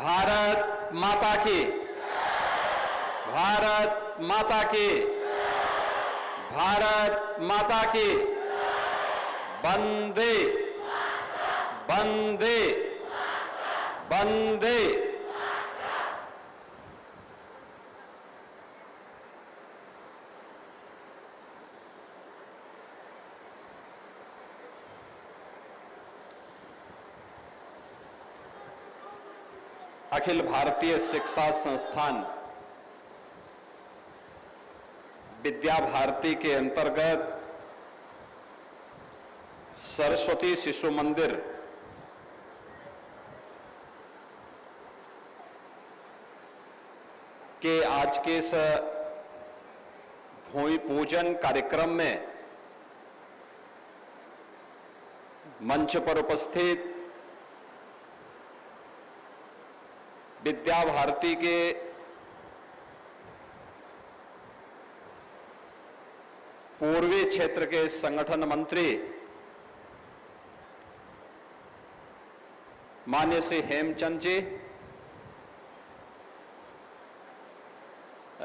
भारत माता की, भारत माता की, भारत माता की, वंदे वंदे वंदे। अखिल भारतीय शिक्षा संस्थान विद्या भारती के अंतर्गत सरस्वती शिशु मंदिर के आज के इस भूमि पूजन कार्यक्रम में मंच पर उपस्थित विद्या भारती के पूर्वी क्षेत्र के संगठन मंत्री माननीय श्री हेमचंद जी,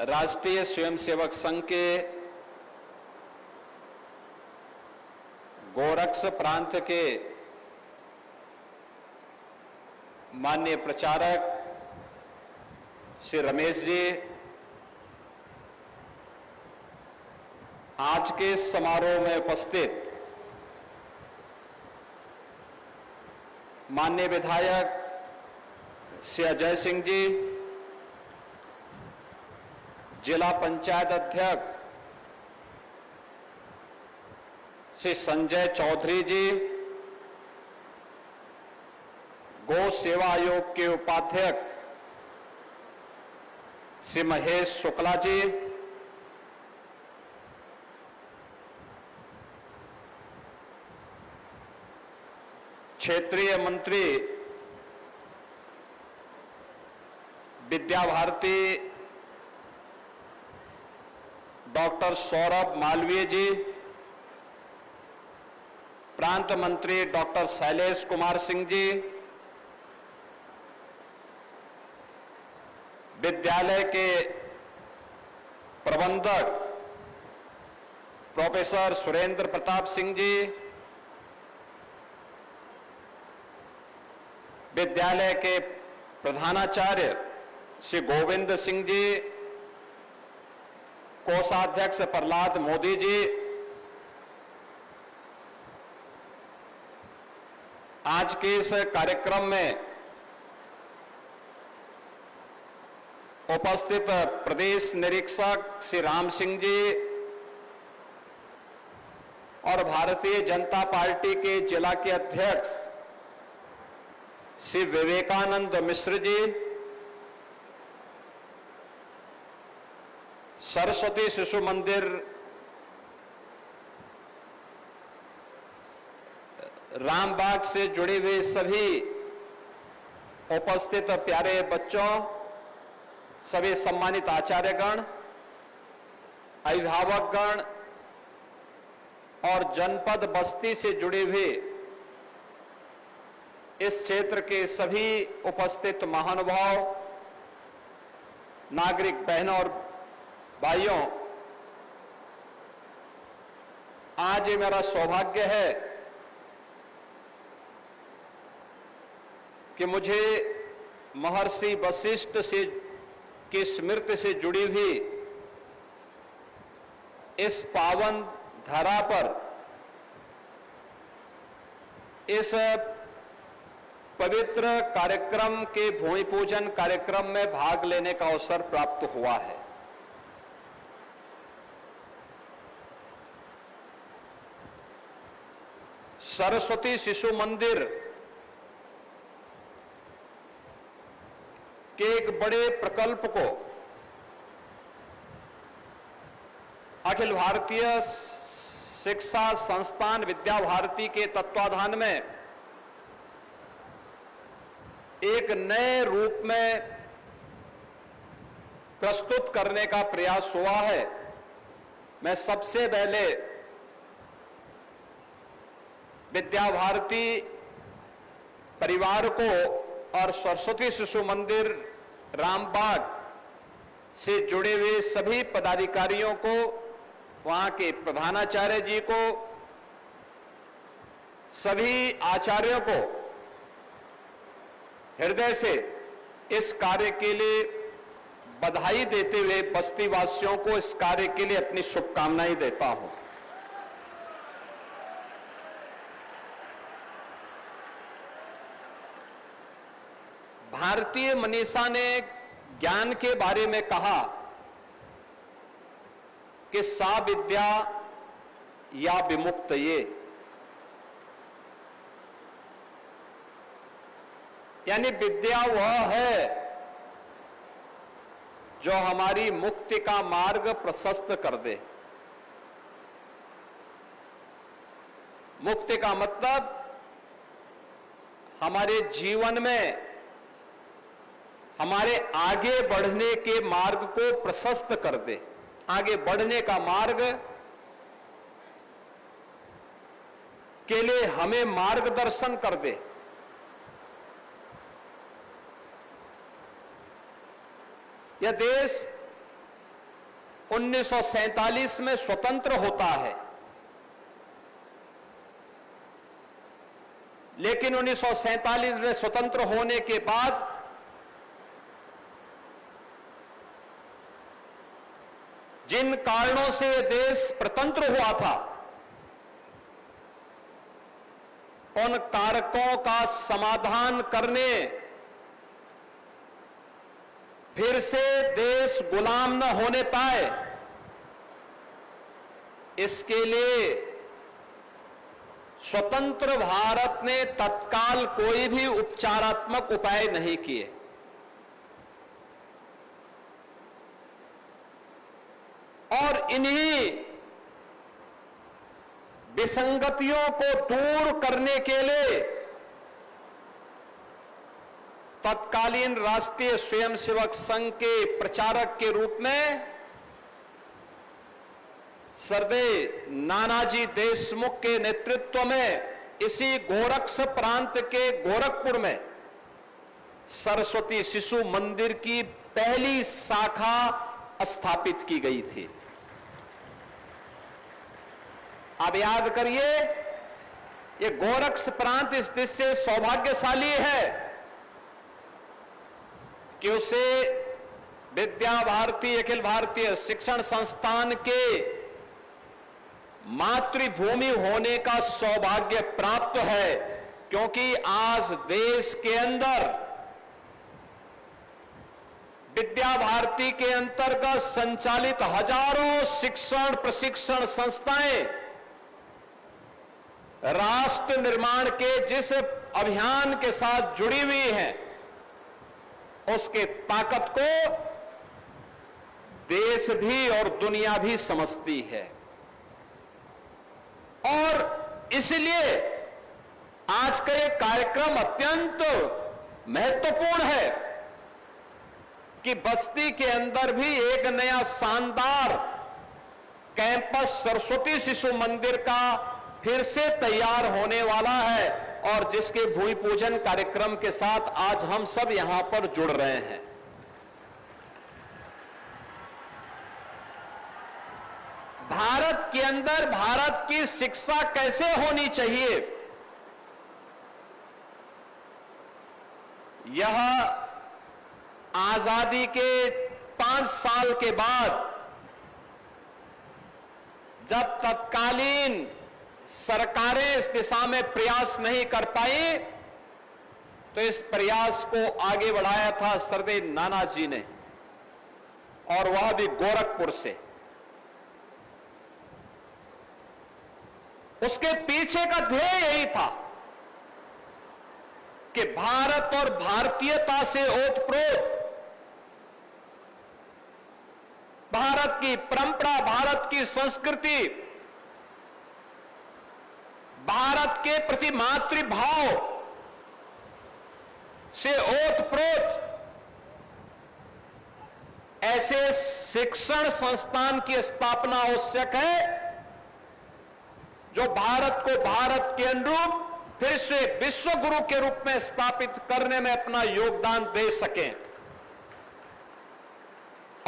राष्ट्रीय स्वयंसेवक संघ के गोरक्ष प्रांत के माननीय प्रचारक श्री रमेश जी, आज के समारोह में उपस्थित माननीय विधायक श्री अजय सिंह जी, जिला पंचायत अध्यक्ष श्री संजय चौधरी जी, गौ सेवा आयोग के उपाध्यक्ष श्री महेश शुक्ला जी, क्षेत्रीय मंत्री विद्या भारती डॉक्टर सौरभ मालवीय जी, प्रांत मंत्री डॉक्टर शैलेश कुमार सिंह जी, विद्यालय के प्रबंधक प्रोफेसर सुरेंद्र प्रताप सिंह जी, विद्यालय के प्रधानाचार्य श्री गोविंद सिंह जी, कोषाध्यक्ष प्रहलाद मोदी जी, आज के इस कार्यक्रम में उपस्थित प्रदेश निरीक्षक श्री राम सिंह जी और भारतीय जनता पार्टी के जिला के अध्यक्ष श्री विवेकानंद मिश्र जी, सरस्वती शिशु मंदिर रामबाग से जुड़े हुए सभी उपस्थित प्यारे बच्चों, सभी सम्मानित आचार्यगण, अभिभावकगण और जनपद बस्ती से जुड़े हुए इस क्षेत्र के सभी उपस्थित महानुभाव, नागरिक बहनों और भाइयों, आज ये मेरा सौभाग्य है कि मुझे महर्षि वशिष्ठ से की स्मृति से जुड़ी हुई इस पावन धरा पर इस पवित्र कार्यक्रम के भूमि पूजन कार्यक्रम में भाग लेने का अवसर प्राप्त हुआ है। सरस्वती शिशु मंदिर के एक बड़े प्रकल्प को अखिल भारतीय शिक्षा संस्थान विद्या भारती के तत्वाधान में एक नए रूप में प्रस्तुत करने का प्रयास हुआ है। मैं सबसे पहले विद्या भारती परिवार को और सरस्वती शिशु मंदिर रामबाग से जुड़े हुए सभी पदाधिकारियों को, वहां के प्रधानाचार्य जी को, सभी आचार्यों को हृदय से इस कार्य के लिए बधाई देते हुए बस्ती वासियों को इस कार्य के लिए अपनी शुभकामनाएं देता हूं। भारतीय मनीषा ने ज्ञान के बारे में कहा कि सा विद्या या विमुक्त ये, यानी विद्या वह है जो हमारी मुक्ति का मार्ग प्रशस्त कर दे। मुक्ति का मतलब हमारे जीवन में हमारे आगे बढ़ने के मार्ग को प्रशस्त कर दे, आगे बढ़ने का मार्ग के लिए हमें मार्गदर्शन कर दे। यह देश 1947 में स्वतंत्र होता है, लेकिन 1947 में स्वतंत्र होने के बाद जिन कारणों से यह देश स्वतंत्र हुआ था, उन कारकों का समाधान करने, फिर से देश गुलाम न होने पाए, इसके लिए स्वतंत्र भारत ने तत्काल कोई भी उपचारात्मक उपाय नहीं किए। और इन्हीं विसंगतियों को दूर करने के लिए तत्कालीन राष्ट्रीय स्वयंसेवक संघ के प्रचारक के रूप में सरदेव नानाजी देशमुख के नेतृत्व में इसी गोरक्ष प्रांत के गोरखपुर में सरस्वती शिशु मंदिर की पहली शाखा स्थापित की गई थी। आप याद करिए, ये गोरक्ष प्रांत इस दृष्टि से सौभाग्यशाली है कि उसे विद्या भारती अखिल भारतीय शिक्षण संस्थान के मातृभूमि होने का सौभाग्य प्राप्त है, क्योंकि आज देश के अंदर विद्या भारती के अंतर्गत संचालित हजारों शिक्षण प्रशिक्षण संस्थाएं राष्ट्र निर्माण के जिस अभियान के साथ जुड़ी हुई हैं, उसके ताकत को देश भी और दुनिया भी समझती है। और इसलिए आज का ये कार्यक्रम अत्यंत महत्वपूर्ण है कि बस्ती के अंदर भी एक नया शानदार कैंपस सरस्वती शिशु मंदिर का फिर से तैयार होने वाला है, और जिसके भूमि पूजन कार्यक्रम के साथ आज हम सब यहां पर जुड़ रहे हैं। भारत के अंदर भारत की शिक्षा कैसे होनी चाहिए, यह आजादी के 5 साल के बाद जब तत्कालीन सरकारें इस दिशा में प्रयास नहीं कर पाई, तो इस प्रयास को आगे बढ़ाया था सरदेव नानाजी ने, और वह भी गोरखपुर से। उसके पीछे का ध्येय यही था कि भारत और भारतीयता से ओतप्रोत भारत की परंपरा, भारत की संस्कृति, भारत के प्रति मातृभाव से ओतप्रोत ऐसे शिक्षण संस्थान की स्थापना आवश्यक है जो भारत को भारत के अनुरूप फिर से विश्व गुरु के रूप में स्थापित करने में अपना योगदान दे सकें।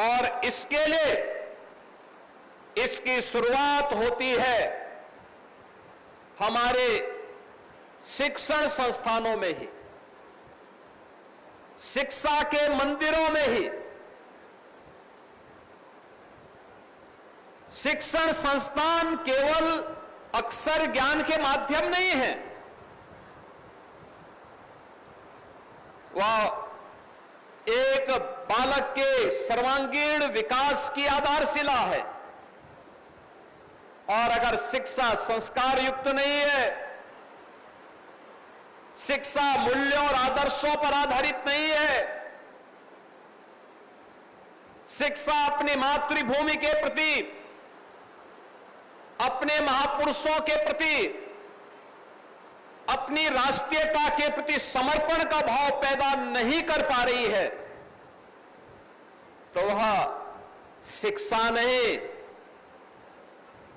और इसके लिए इसकी शुरुआत होती है हमारे शिक्षण संस्थानों में ही, शिक्षा के मंदिरों में ही। शिक्षण संस्थान केवल अक्षर ज्ञान के माध्यम नहीं है, वह एक बालक के सर्वांगीण विकास की आधारशिला है। और अगर शिक्षा संस्कार युक्त नहीं है, शिक्षा मूल्यों और आदर्शों पर आधारित नहीं है, शिक्षा अपनी मातृभूमि के प्रति, अपने महापुरुषों के प्रति, अपनी राष्ट्रीयता के प्रति समर्पण का भाव पैदा नहीं कर पा रही है, तो वह शिक्षा नहीं,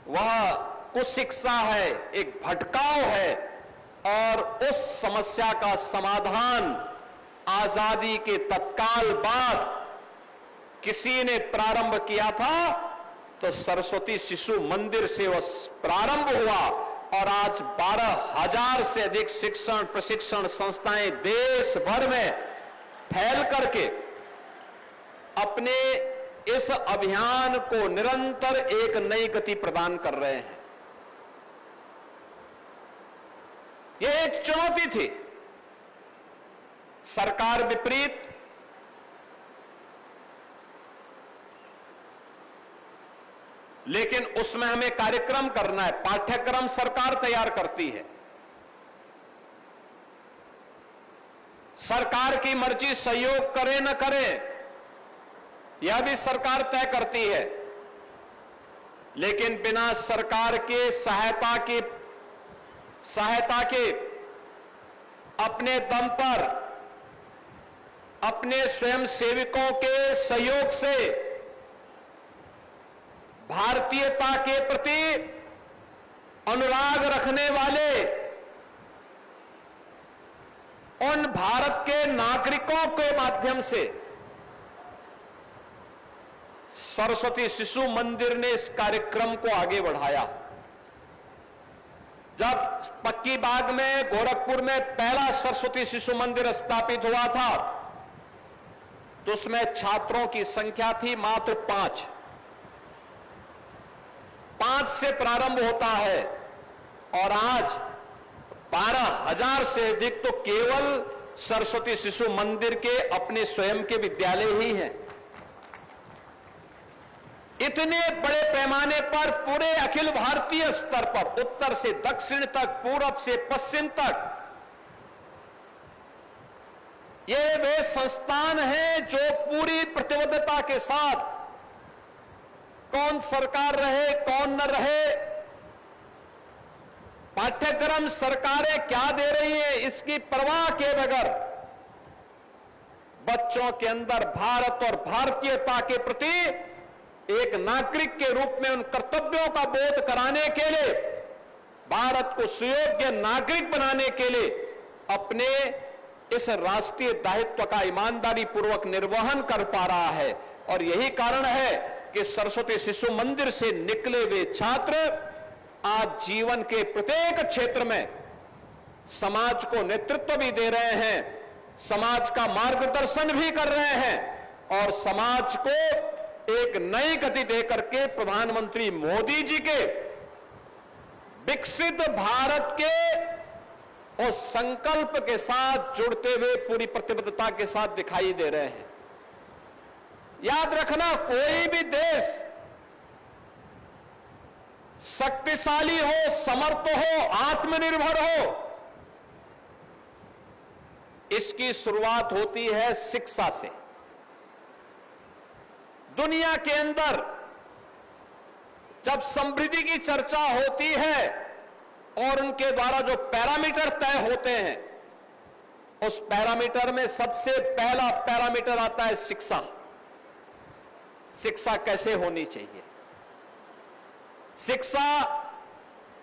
वह कुशिक्षा है, एक भटकाव है। और उस समस्या का समाधान आजादी के तत्काल बाद किसी ने प्रारंभ किया था, तो सरस्वती शिशु मंदिर से वह प्रारंभ हुआ। और आज 12,000 से अधिक शिक्षण प्रशिक्षण संस्थाएं देश भर में फैल करके अपने इस अभियान को निरंतर एक नई गति प्रदान कर रहे हैं। यह एक चुनौती थी, सरकार विपरीत, लेकिन उसमें हमें कार्यक्रम करना है। पाठ्यक्रम सरकार तैयार करती है, सरकार की मर्जी सहयोग करे न करे यह भी सरकार तय करती है, लेकिन बिना सरकार के सहायता के अपने दम पर, अपने स्वयं सेवकों के सहयोग से भारतीयता के प्रति अनुराग रखने वाले उन भारत के नागरिकों के माध्यम से सरस्वती शिशु मंदिर ने इस कार्यक्रम को आगे बढ़ाया। जब पक्की बाग में, गोरखपुर में पहला सरस्वती शिशु मंदिर स्थापित हुआ था, तो उसमें छात्रों की संख्या थी मात्र 5 से प्रारंभ होता है, और आज 12,000 से अधिक तो केवल सरस्वती शिशु मंदिर के अपने स्वयं के विद्यालय ही हैं। इतने बड़े पैमाने पर पूरे अखिल भारतीय स्तर पर, उत्तर से दक्षिण तक, पूरब से पश्चिम तक, ये वे संस्थान हैं जो पूरी प्रतिबद्धता के साथ, कौन सरकार रहे कौन न रहे, पाठ्यक्रम सरकारें क्या दे रही हैं इसकी परवाह किए बगैर बच्चों के अंदर भारत और भारतीयता के प्रति एक नागरिक के रूप में उन कर्तव्यों का बोध कराने के लिए, भारत को सुयोग्य नागरिक बनाने के लिए अपने इस राष्ट्रीय दायित्व का ईमानदारी पूर्वक निर्वहन कर पा रहा है। और यही कारण है कि सरस्वती शिशु मंदिर से निकले वे छात्र आज जीवन के प्रत्येक क्षेत्र में समाज को नेतृत्व भी दे रहे हैं, समाज का मार्गदर्शन भी कर रहे हैं, और समाज को एक नई गति देकर के प्रधानमंत्री मोदी जी के विकसित भारत के उस संकल्प के साथ जुड़ते हुए पूरी प्रतिबद्धता के साथ दिखाई दे रहे हैं। याद रखना, कोई भी देश शक्तिशाली हो, समर्थ हो, आत्मनिर्भर हो, इसकी शुरुआत होती है शिक्षा से। दुनिया के अंदर जब समृद्धि की चर्चा होती है और उनके द्वारा जो पैरामीटर तय होते हैं, उस पैरामीटर में सबसे पहला पैरामीटर आता है शिक्षा। शिक्षा कैसे होनी चाहिए, शिक्षा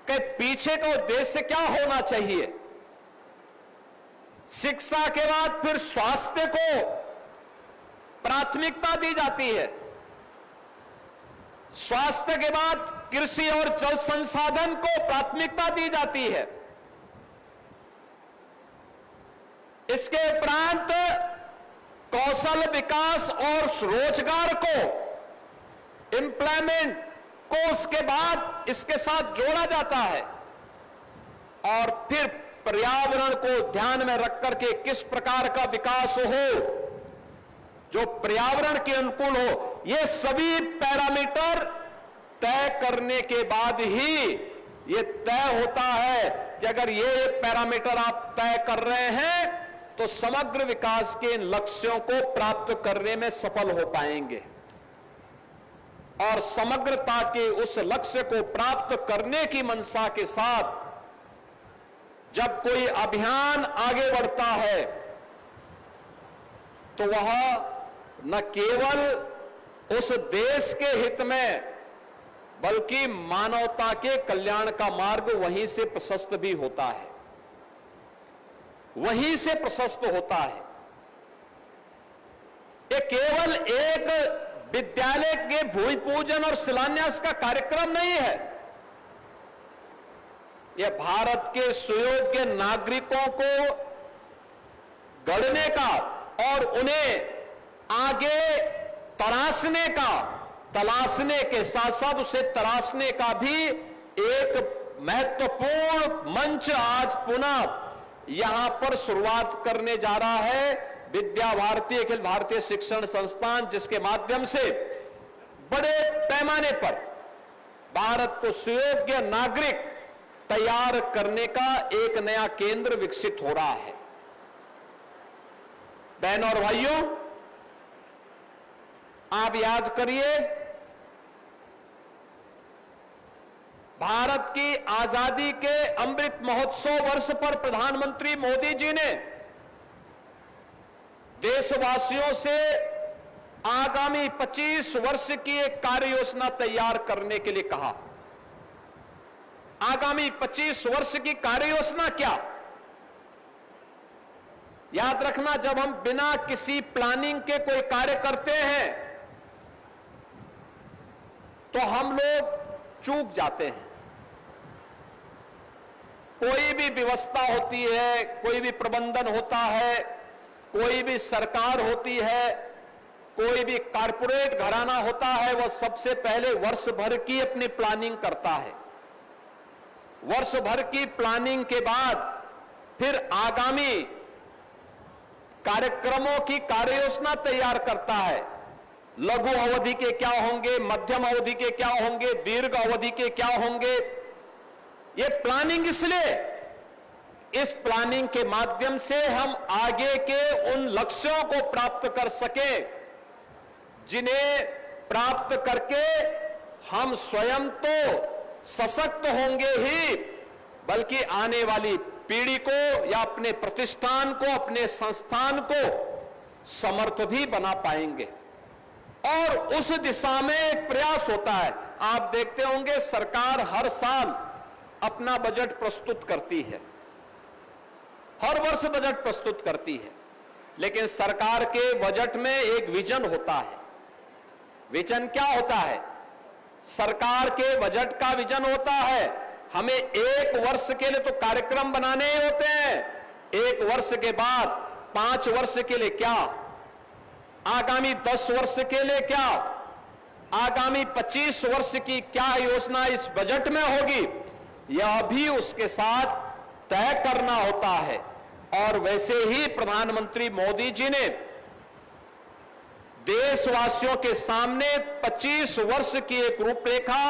के पीछे का उद्देश्य क्या होना चाहिए, शिक्षा के बाद फिर स्वास्थ्य को प्राथमिकता दी जाती है। स्वास्थ्य के बाद कृषि और जल संसाधन को प्राथमिकता दी जाती है। इसके उपरांत कौशल विकास और रोजगार को, एम्प्लॉयमेंट को उसके बाद इसके साथ जोड़ा जाता है। और फिर पर्यावरण को ध्यान में रख करके किस प्रकार का विकास हो जो पर्यावरण के अनुकूल हो, ये सभी पैरामीटर तय करने के बाद ही ये तय होता है कि अगर ये पैरामीटर आप तय कर रहे हैं तो समग्र विकास के इन लक्ष्यों को प्राप्त करने में सफल हो पाएंगे। और समग्रता के उस लक्ष्य को प्राप्त करने की मंशा के साथ जब कोई अभियान आगे बढ़ता है तो वह न केवल उस देश के हित में बल्कि मानवता के कल्याण का मार्ग वहीं से प्रशस्त भी होता है, वहीं से प्रशस्त होता है। ये केवल एक विद्यालय के भूमि पूजन और शिलान्यास का कार्यक्रम नहीं है। यह भारत के सुयोग्य नागरिकों को गढ़ने का और उन्हें आगे तलाशने के साथ साथ उसे तराशने का भी एक महत्वपूर्ण मंच आज पुनः यहां पर शुरुआत करने जा रहा है विद्या भारती अखिल भारतीय शिक्षण संस्थान, जिसके माध्यम से बड़े पैमाने पर भारत को सुयोग्य नागरिक तैयार करने का एक नया केंद्र विकसित हो रहा है। बहनों और भाइयों, आप याद करिए, भारत की आजादी के अमृत महोत्सव वर्ष पर प्रधानमंत्री मोदी जी ने देशवासियों से आगामी 25 वर्ष की एक कार्य योजना तैयार करने के लिए कहा। आगामी 25 वर्ष की कार्य योजना क्या? याद रखना, जब हम बिना किसी प्लानिंग के कोई कार्य करते हैं तो हम लोग चूक जाते हैं। कोई भी व्यवस्था होती है, कोई भी प्रबंधन होता है, कोई भी सरकार होती है, कोई भी कारपोरेट घराना होता है, वह सबसे पहले वर्ष भर की अपनी प्लानिंग करता है। वर्ष भर की प्लानिंग के बाद फिर आगामी कार्यक्रमों की कार्य योजना तैयार करता है। लघु अवधि के क्या होंगे, मध्यम अवधि के क्या होंगे, दीर्घ अवधि के क्या होंगे। ये प्लानिंग इसलिए, इस प्लानिंग के माध्यम से हम आगे के उन लक्ष्यों को प्राप्त कर सके जिन्हें प्राप्त करके हम स्वयं तो सशक्त होंगे ही, बल्कि आने वाली पीढ़ी को या अपने प्रतिष्ठान को, अपने संस्थान को समर्थ भी बना पाएंगे। और उस दिशा में एक प्रयास होता है। आप देखते होंगे सरकार हर साल अपना बजट प्रस्तुत करती है, हर वर्ष बजट प्रस्तुत करती है, लेकिन सरकार के बजट में एक विजन होता है। विजन क्या होता है? सरकार के बजट का विजन होता है हमें एक वर्ष के लिए तो कार्यक्रम बनाने ही होते हैं, एक वर्ष के बाद 5 वर्ष के लिए क्या, आगामी 10 वर्ष के लिए क्या, आगामी 25 वर्ष की क्या योजना इस बजट में होगी, यह भी उसके साथ तय करना होता है। और वैसे ही प्रधानमंत्री मोदी जी ने देशवासियों के सामने 25 वर्ष की एक रूपरेखा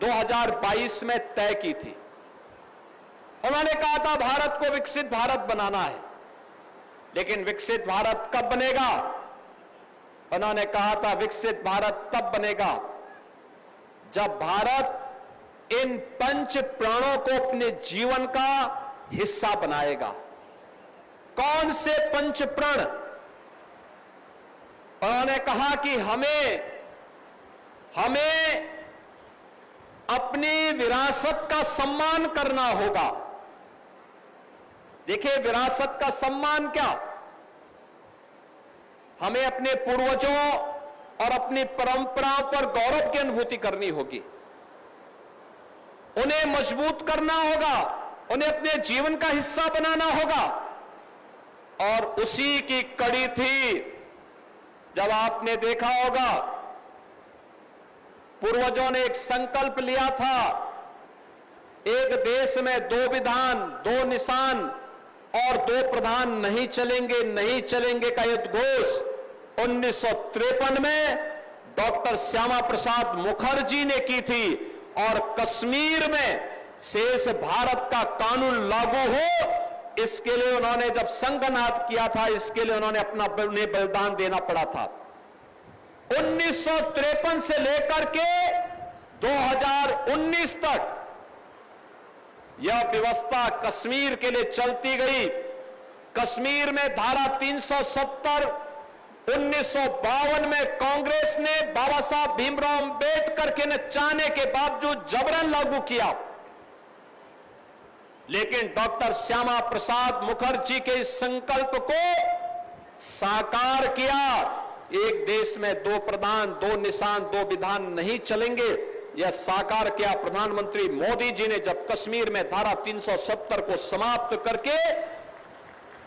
2022 में तय की थी। उन्होंने कहा था भारत को विकसित भारत बनाना है, लेकिन विकसित भारत कब बनेगा? उन्होंने कहा था विकसित भारत तब बनेगा जब भारत इन 5 प्राणों को अपने जीवन का हिस्सा बनाएगा। कौन से 5 प्रण? उन्होंने कहा कि हमें अपनी विरासत का सम्मान करना होगा, देखिए, विरासत का सम्मान क्या, हमें अपने पूर्वजों और अपनी परंपराओं पर गौरव की अनुभूति करनी होगी, उन्हें मजबूत करना होगा, उन्हें अपने जीवन का हिस्सा बनाना होगा। और उसी की कड़ी थी जब आपने देखा होगा पूर्वजों ने एक संकल्प लिया था, एक देश में 2 विधान, 2 निशान और 2 प्रधान नहीं चलेंगे, नहीं चलेंगे का उद्घोष 1953 में डॉक्टर श्यामा प्रसाद मुखर्जी ने की थी। और कश्मीर में शेष भारत का कानून लागू हो, इसके लिए उन्होंने जब संघनाद किया था, इसके लिए उन्होंने अपना बलिदान देना पड़ा था। 1953 से लेकर के 2019 तक यह व्यवस्था कश्मीर के लिए चलती गई। कश्मीर में धारा 370 1952 में कांग्रेस ने बाबा साहब भीमराव अंबेडकर के न चाहने के बावजूद जबरन लागू किया, लेकिन डॉक्टर श्यामा प्रसाद मुखर्जी के इस संकल्प को साकार किया। एक देश में 2 प्रधान, 2 निशान, 2 विधान नहीं चलेंगे, यह साकार किया प्रधानमंत्री मोदी जी ने जब कश्मीर में धारा 370 को समाप्त करके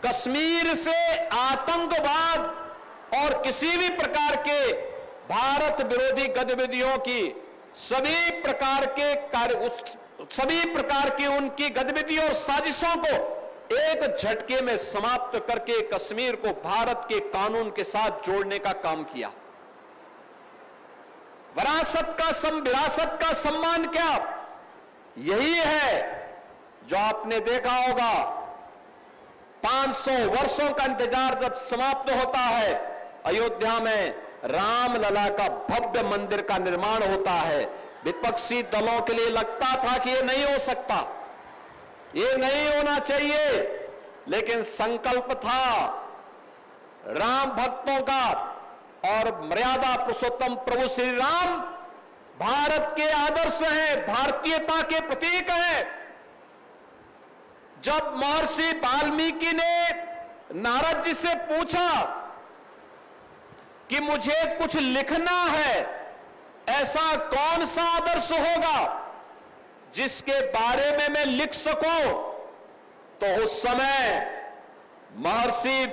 कश्मीर से आतंकवाद और किसी भी प्रकार के भारत विरोधी गतिविधियों की सभी प्रकार की उनकी गतिविधियों और साजिशों को एक झटके में समाप्त करके कश्मीर को भारत के कानून के साथ जोड़ने का काम किया। विरासत का सम्मान क्या, यही है जो आपने देखा होगा 500 वर्षों का इंतजार जब समाप्त होता है, अयोध्या में रामलला का भव्य मंदिर का निर्माण होता है। विपक्षी दलों के लिए लगता था कि यह नहीं हो सकता, ये नहीं होना चाहिए, लेकिन संकल्प था राम भक्तों का और मर्यादा पुरुषोत्तम प्रभु श्री राम भारत के आदर्श हैं, भारतीयता के प्रतीक हैं। जब महर्षि वाल्मीकि ने नारद जी से पूछा कि मुझे कुछ लिखना है, ऐसा कौन सा आदर्श होगा जिसके बारे में मैं लिख सकूं, तो उस समय महर्षि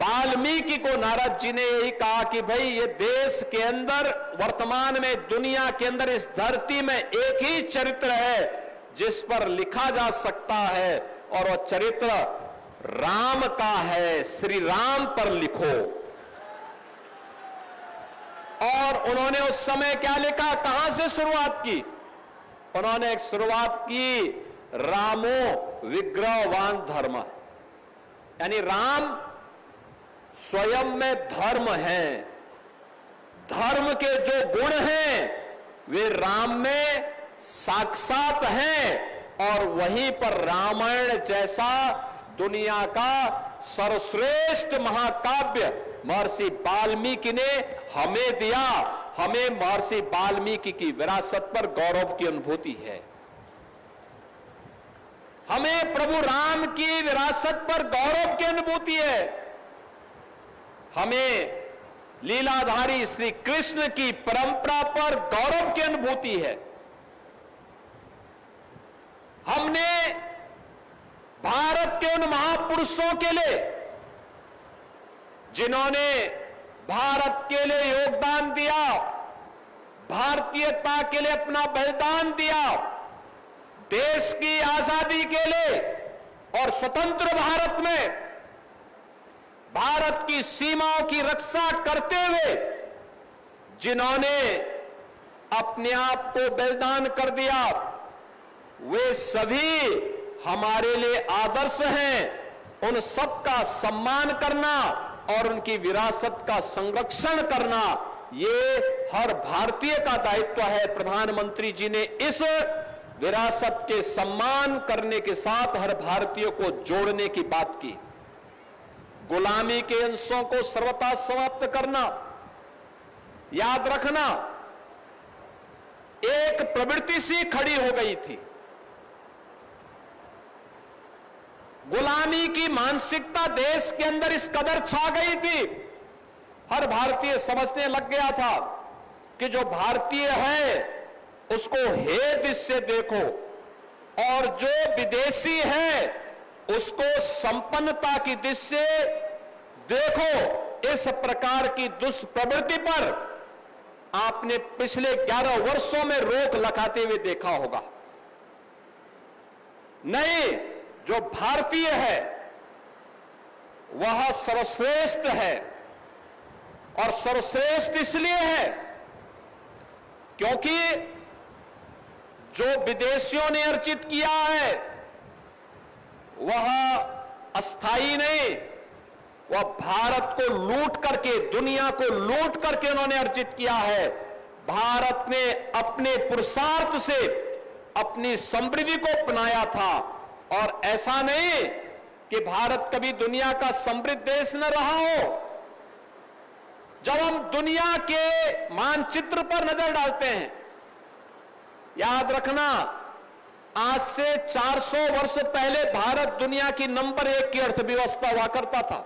वाल्मीकि को नारद जी ने यही कहा कि भाई ये देश के अंदर, वर्तमान में दुनिया के अंदर, इस धरती में एक ही चरित्र है जिस पर लिखा जा सकता है, और वह चरित्र राम का है, श्री राम पर लिखो। और उन्होंने उस समय क्या लिखा, कहां से शुरुआत की, उन्होंने एक शुरुआत की रामो विग्रहवान धर्म, यानी राम स्वयं में धर्म है, धर्म के जो गुण हैं वे राम में साक्षात हैं, और वहीं पर रामायण जैसा दुनिया का सर्वश्रेष्ठ महाकाव्य महर्षि वाल्मीकि ने हमें दिया। हमें महर्षि वाल्मीकि की विरासत पर गौरव की अनुभूति है, हमें प्रभु राम की विरासत पर गौरव की अनुभूति है, हमें लीलाधारी श्री कृष्ण की परंपरा पर गौरव की अनुभूति है। हमने भारत के उन महापुरुषों के लिए जिन्होंने भारत के लिए योगदान दिया, भारतीयता के लिए अपना बलिदान दिया, देश की आजादी के लिए और स्वतंत्र भारत में भारत की सीमाओं की रक्षा करते हुए जिन्होंने अपने आप को बलिदान कर दिया, वे सभी हमारे लिए आदर्श हैं। उन सबका सम्मान करना और उनकी विरासत का संरक्षण करना, ये हर भारतीय का दायित्व है। प्रधानमंत्री जी ने इस विरासत के सम्मान करने के साथ हर भारतीय को जोड़ने की बात की। गुलामी के अंशों को सर्वथा समाप्त करना, याद रखना, एक प्रवृत्ति सी खड़ी हो गई थी। गुलामी की मानसिकता देश के अंदर इस कदर छा गई थी, हर भारतीय समझने लग गया था कि जो भारतीय है उसको हेय दृष्टि से देखो और जो विदेशी है उसको संपन्नता की दृष्टि से देखो। इस प्रकार की दुष्प्रवृत्ति पर आपने पिछले 11 वर्षों में रोक लगाते हुए देखा होगा। नहीं, जो भारतीय है वह सर्वश्रेष्ठ है, और सर्वश्रेष्ठ इसलिए है क्योंकि जो विदेशियों ने अर्जित किया है वह अस्थाई नहीं, वह भारत को लूट करके, दुनिया को लूट करके उन्होंने अर्जित किया है। भारत ने अपने पुरुषार्थ से अपनी समृद्धि को अपनाया था, और ऐसा नहीं कि भारत कभी दुनिया का समृद्ध देश न रहा हो। जब हम दुनिया के मानचित्र पर नजर डालते हैं, याद रखना आज से 400 वर्ष पहले भारत दुनिया की नंबर 1 की अर्थव्यवस्था हुआ करता था।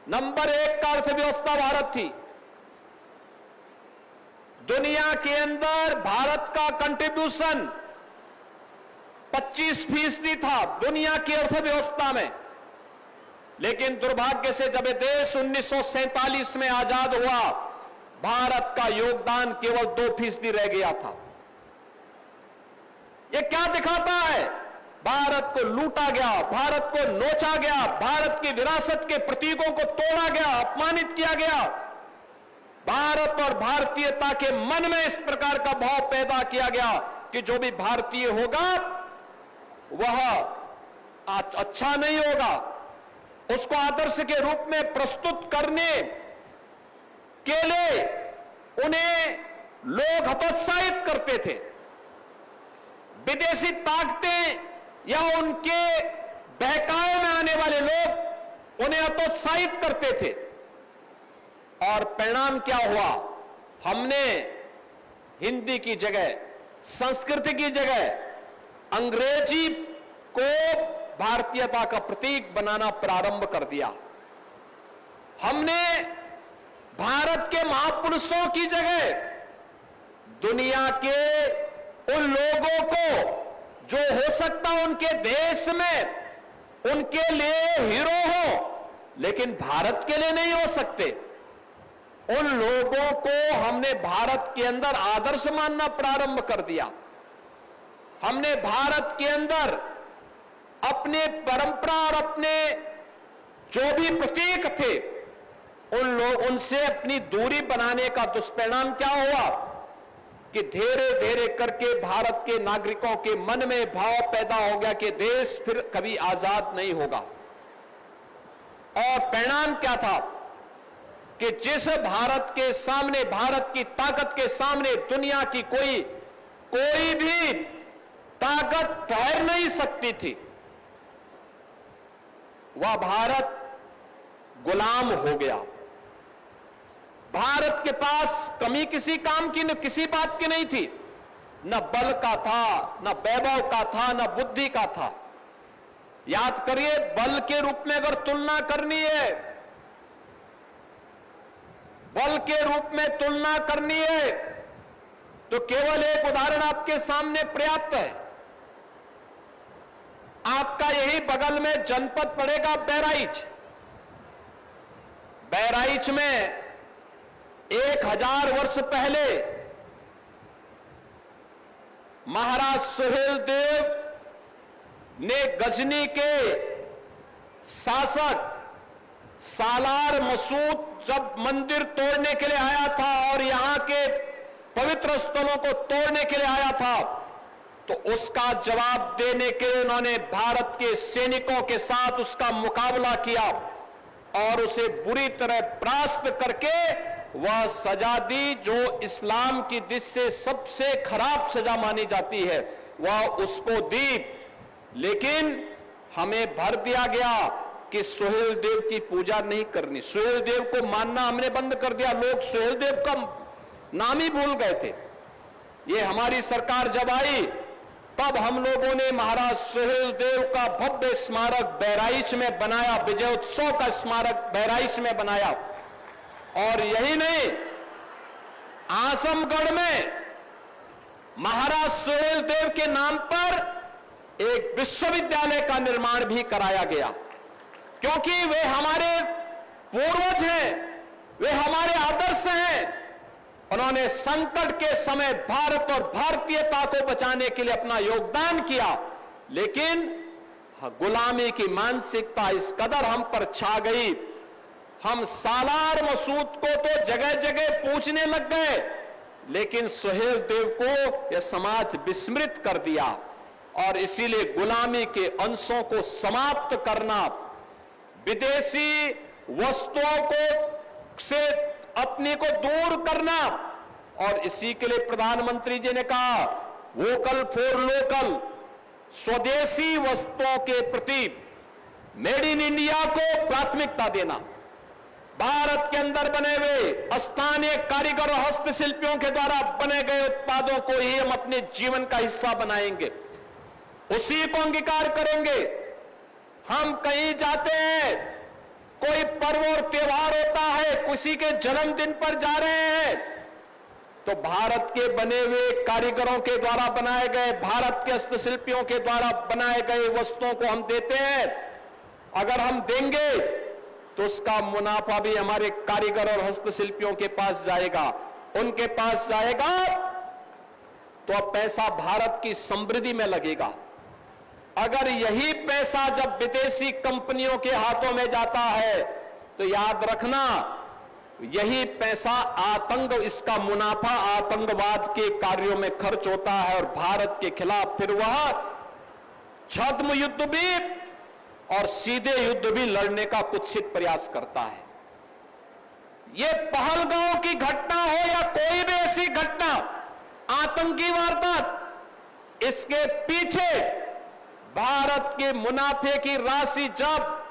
नंबर 1 का अर्थव्यवस्था भारत थी। दुनिया के अंदर भारत का कंट्रीब्यूशन 25% था दुनिया की अर्थव्यवस्था में, लेकिन दुर्भाग्य से जब यह देश 1947 में आजाद हुआ, भारत का योगदान केवल 2% रह गया था। यह क्या दिखाता है? भारत को लूटा गया, भारत को नोचा गया, भारत की विरासत के प्रतीकों को तोड़ा गया, अपमानित किया गया। भारत और भारतीयता के मन में इस प्रकार का भाव पैदा किया गया कि जो भी भारतीय होगा वह अच्छा नहीं होगा। उसको आदर्श के रूप में प्रस्तुत करने के लिए उन्हें लोग हतोत्साहित करते थे। विदेशी ताकतें या उनके बहकावे में आने वाले लोग उन्हें हतोत्साहित करते थे, और परिणाम क्या हुआ? हमने हिंदी की जगह, संस्कृति की जगह अंग्रेजी को भारतीयता का प्रतीक बनाना प्रारंभ कर दिया। हमने भारत के महापुरुषों की जगह दुनिया के उन लोगों को जो हो सकता उनके देश में उनके लिए हीरो हो, लेकिन भारत के लिए नहीं हो सकते, उन लोगों को हमने भारत के अंदर आदर्श मानना प्रारंभ कर दिया। हमने भारत के अंदर अपने परंपरा और अपने जो भी प्रतीक थे उनसे अपनी दूरी बनाने का दुष्परिणाम क्या हुआ कि धीरे धीरे करके भारत के नागरिकों के मन में भाव पैदा हो गया कि देश फिर कभी आजाद नहीं होगा। और परिणाम क्या था कि जिस भारत के सामने, भारत की ताकत के सामने दुनिया की कोई भी ताकत ठहर नहीं सकती थी, वह भारत गुलाम हो गया। भारत के पास कमी किसी काम की, न किसी बात की नहीं थी, न बल का था, न वैभव का था, न बुद्धि का था। याद करिए, बल के रूप में अगर तुलना करनी है, बल के रूप में तुलना करनी है तो केवल एक उदाहरण आपके सामने पर्याप्त है। आपका यही बगल में जनपद पड़ेगा बहराइच। बहराइच में 1000 वर्ष पहले महाराज सुहेलदेव ने गजनी के शासक सालार मसूद जब मंदिर तोड़ने के लिए आया था और यहां के पवित्र स्थलों को तोड़ने के लिए आया था, तो उसका जवाब देने के लिए उन्होंने भारत के सैनिकों के साथ उसका मुकाबला किया और उसे बुरी तरह परास्त करके वह सजा दी जो इस्लाम की दृष्टि से सबसे खराब सजा मानी जाती है, वह उसको दी। लेकिन हमें भर दिया गया कि सुहेलदेव की पूजा नहीं करनी, सुहेलदेव को मानना हमने बंद कर दिया। लोग सुहेलदेव का नाम ही भूल गए थे। ये हमारी सरकार जब आई तब हम लोगों ने महाराज सुहेलदेव का भव्य स्मारक बहराइच में बनाया, विजयोत्सव का स्मारक बहराइच में बनाया। और यही नहीं, आजमगढ़ में महाराज सुहेलदेव के नाम पर एक विश्वविद्यालय का निर्माण भी कराया गया, क्योंकि वे हमारे पूर्वज हैं, वे हमारे आदर्श हैं। उन्होंने संकट के समय भारत और भारतीयता को बचाने के लिए अपना योगदान किया, लेकिन गुलामी की मानसिकता इस कदर हम पर छा गई, हम सालार मसूद को तो जगह जगह पूछने लग गए, लेकिन सुहेलदेव को यह समाज विस्मृत कर दिया। और इसीलिए गुलामी के अंशों को समाप्त करना, विदेशी वस्तुओं को से अपने को दूर करना, और इसी के लिए प्रधानमंत्री जी ने कहा वोकल फॉर लोकल, स्वदेशी वस्तुओं के प्रति मेड इन इंडिया को प्राथमिकता देना। भारत के अंदर बने हुए स्थानीय कारीगर और हस्तशिल्पियों के द्वारा बने गए उत्पादों को ही हम अपने जीवन का हिस्सा बनाएंगे, उसी को अंगीकार करेंगे। हम कहीं जाते हैं, कोई पर्व और त्योहार होता है, किसी के जन्मदिन पर जा रहे हैं, तो भारत के बने हुए कारीगरों के द्वारा बनाए गए, भारत के हस्तशिल्पियों के द्वारा बनाए गए वस्तुओं को हम देते हैं। अगर हम देंगे तो उसका मुनाफा भी हमारे कारीगर और हस्तशिल्पियों के पास जाएगा, उनके पास जाएगा, तो अब पैसा भारत की समृद्धि में लगेगा। अगर यही पैसा जब विदेशी कंपनियों के हाथों में जाता है, तो याद रखना यही पैसा आतंक, इसका मुनाफा आतंकवाद के कार्यों में खर्च होता है, और भारत के खिलाफ फिर वह छद्म युद्ध भी और सीधे युद्ध भी लड़ने का कुत्सित प्रयास करता है। यह पहलगांव की घटना हो या कोई भी ऐसी घटना, आतंकी वारदात, इसके पीछे भारत के मुनाफे की राशि जब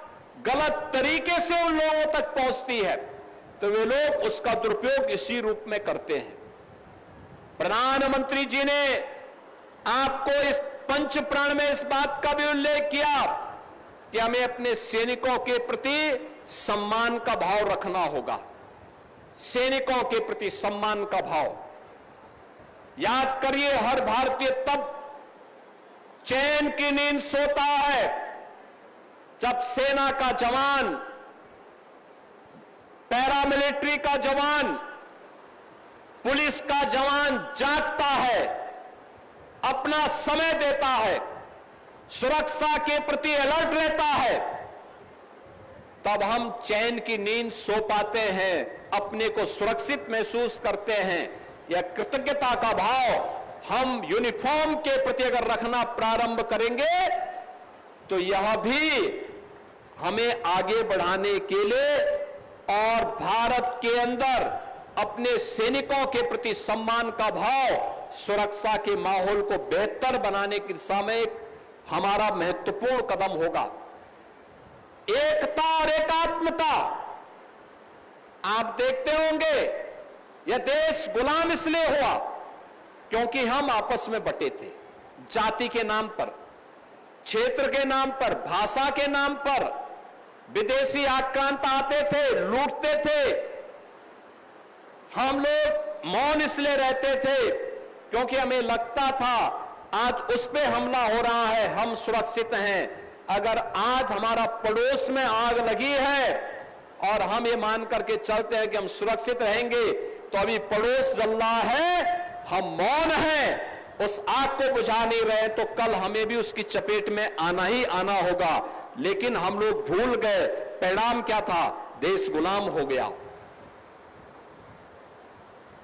गलत तरीके से उन लोगों तक पहुंचती है, तो वे लोग उसका दुरुपयोग इसी रूप में करते हैं। प्रधानमंत्री जी ने आपको इस पंच प्रण में इस बात का भी उल्लेख किया कि हमें अपने सैनिकों के प्रति सम्मान का भाव रखना होगा। सैनिकों के प्रति सम्मान का भाव याद करिए, हर भारतीय तब चैन की नींद सोता है जब सेना का जवान, पैरामिलिट्री का जवान, पुलिस का जवान जागता है, अपना समय देता है, सुरक्षा के प्रति अलर्ट रहता है, तब हम चैन की नींद सो पाते हैं, अपने को सुरक्षित महसूस करते हैं। यह कृतज्ञता का भाव हम यूनिफॉर्म के प्रति अगर रखना प्रारंभ करेंगे, तो यह भी हमें आगे बढ़ाने के लिए और भारत के अंदर अपने सैनिकों के प्रति सम्मान का भाव, सुरक्षा के माहौल को बेहतर बनाने की दिशा में हमारा महत्वपूर्ण कदम होगा। एकता और एकात्मता, आप देखते होंगे यह देश गुलाम इसलिए हुआ क्योंकि हम आपस में बटे थे, जाति के नाम पर, क्षेत्र के नाम पर, भाषा के नाम पर विदेशी आक्रांत आते थे, लूटते थे। हम लोग मौन इसलिए रहते थे क्योंकि हमें लगता था आज उस पे हमला हो रहा है, हम सुरक्षित हैं। अगर आज हमारा पड़ोस में आग लगी है और हम ये मान करके चलते हैं कि हम सुरक्षित रहेंगे, तो अभी पड़ोस जल रहा है, हम मौन हैं, उस आग को बुझा नहीं रहे, तो कल हमें भी उसकी चपेट में आना ही आना होगा। लेकिन हम लोग भूल गए, परिणाम क्या था? देश गुलाम हो गया।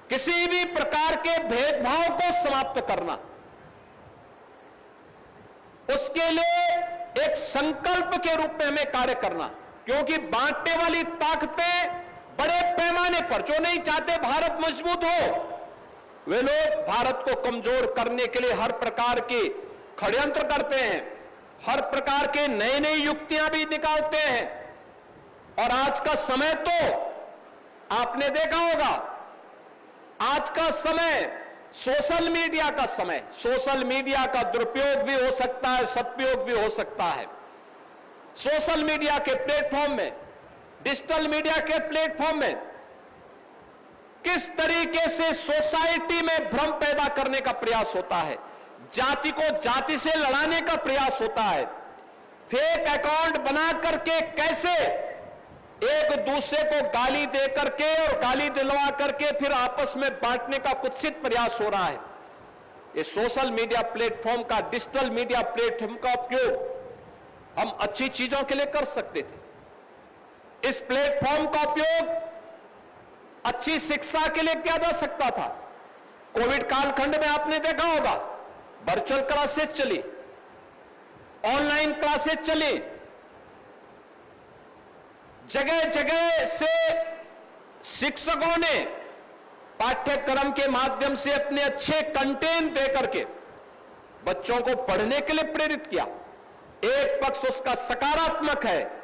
किसी भी प्रकार के भेदभाव को समाप्त करना, उसके लिए एक संकल्प के रूप में हमें कार्य करना, क्योंकि बांटने वाली ताकतें बड़े पैमाने पर, जो नहीं चाहते भारत मजबूत हो, वे लोग भारत को कमजोर करने के लिए हर प्रकार के षड्यंत्र करते हैं, हर प्रकार के नई नई युक्तियां भी निकालते हैं। और आज का समय तो आपने देखा होगा, आज का समय सोशल मीडिया का समय, सोशल मीडिया का दुरुपयोग भी हो सकता है, सदुपयोग भी हो सकता है। सोशल मीडिया के प्लेटफॉर्म में, डिजिटल मीडिया के प्लेटफॉर्म में किस तरीके से सोसाइटी में भ्रम पैदा करने का प्रयास होता है, जाति को जाति से लड़ाने का प्रयास होता है, फेक अकाउंट बना करके कैसे एक दूसरे को गाली दे करके और गाली दिलवा करके फिर आपस में बांटने का कुत्सित प्रयास हो रहा है। ये सोशल मीडिया प्लेटफॉर्म का, डिजिटल मीडिया प्लेटफॉर्म का उपयोग हम अच्छी चीजों के लिए कर सकते थे। इस प्लेटफॉर्म का उपयोग अच्छी शिक्षा के लिए किया जा सकता था। कोविड कालखंड में आपने देखा होगा, वर्चुअल क्लासेस चली, ऑनलाइन क्लासेस चली, जगह जगह से शिक्षकों ने पाठ्यक्रम के माध्यम से अपने अच्छे कंटेंट देकर के बच्चों को पढ़ने के लिए प्रेरित किया। एक पक्ष उसका सकारात्मक है,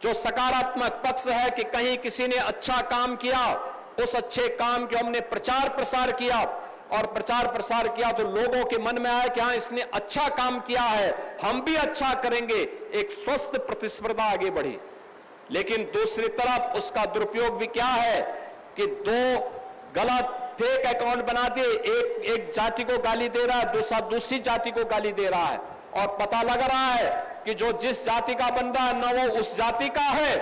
जो सकारात्मक पक्ष है कि कहीं किसी ने अच्छा काम किया, उस अच्छे काम के हमने प्रचार प्रसार किया और प्रचार प्रसार किया तो लोगों के मन में आया कि हाँ इसने अच्छा काम किया है, हम भी अच्छा करेंगे, एक स्वस्थ प्रतिस्पर्धा आगे बढ़ी। लेकिन दूसरी तरफ उसका दुरुपयोग भी क्या है कि दो गलत फेक अकाउंट बना दिए, एक जाति को गाली दे रहा है, दूसरा दूसरी जाति को गाली दे रहा है और पता लग रहा है कि जो जिस जाति का बंदा है न वो उस जाति का है,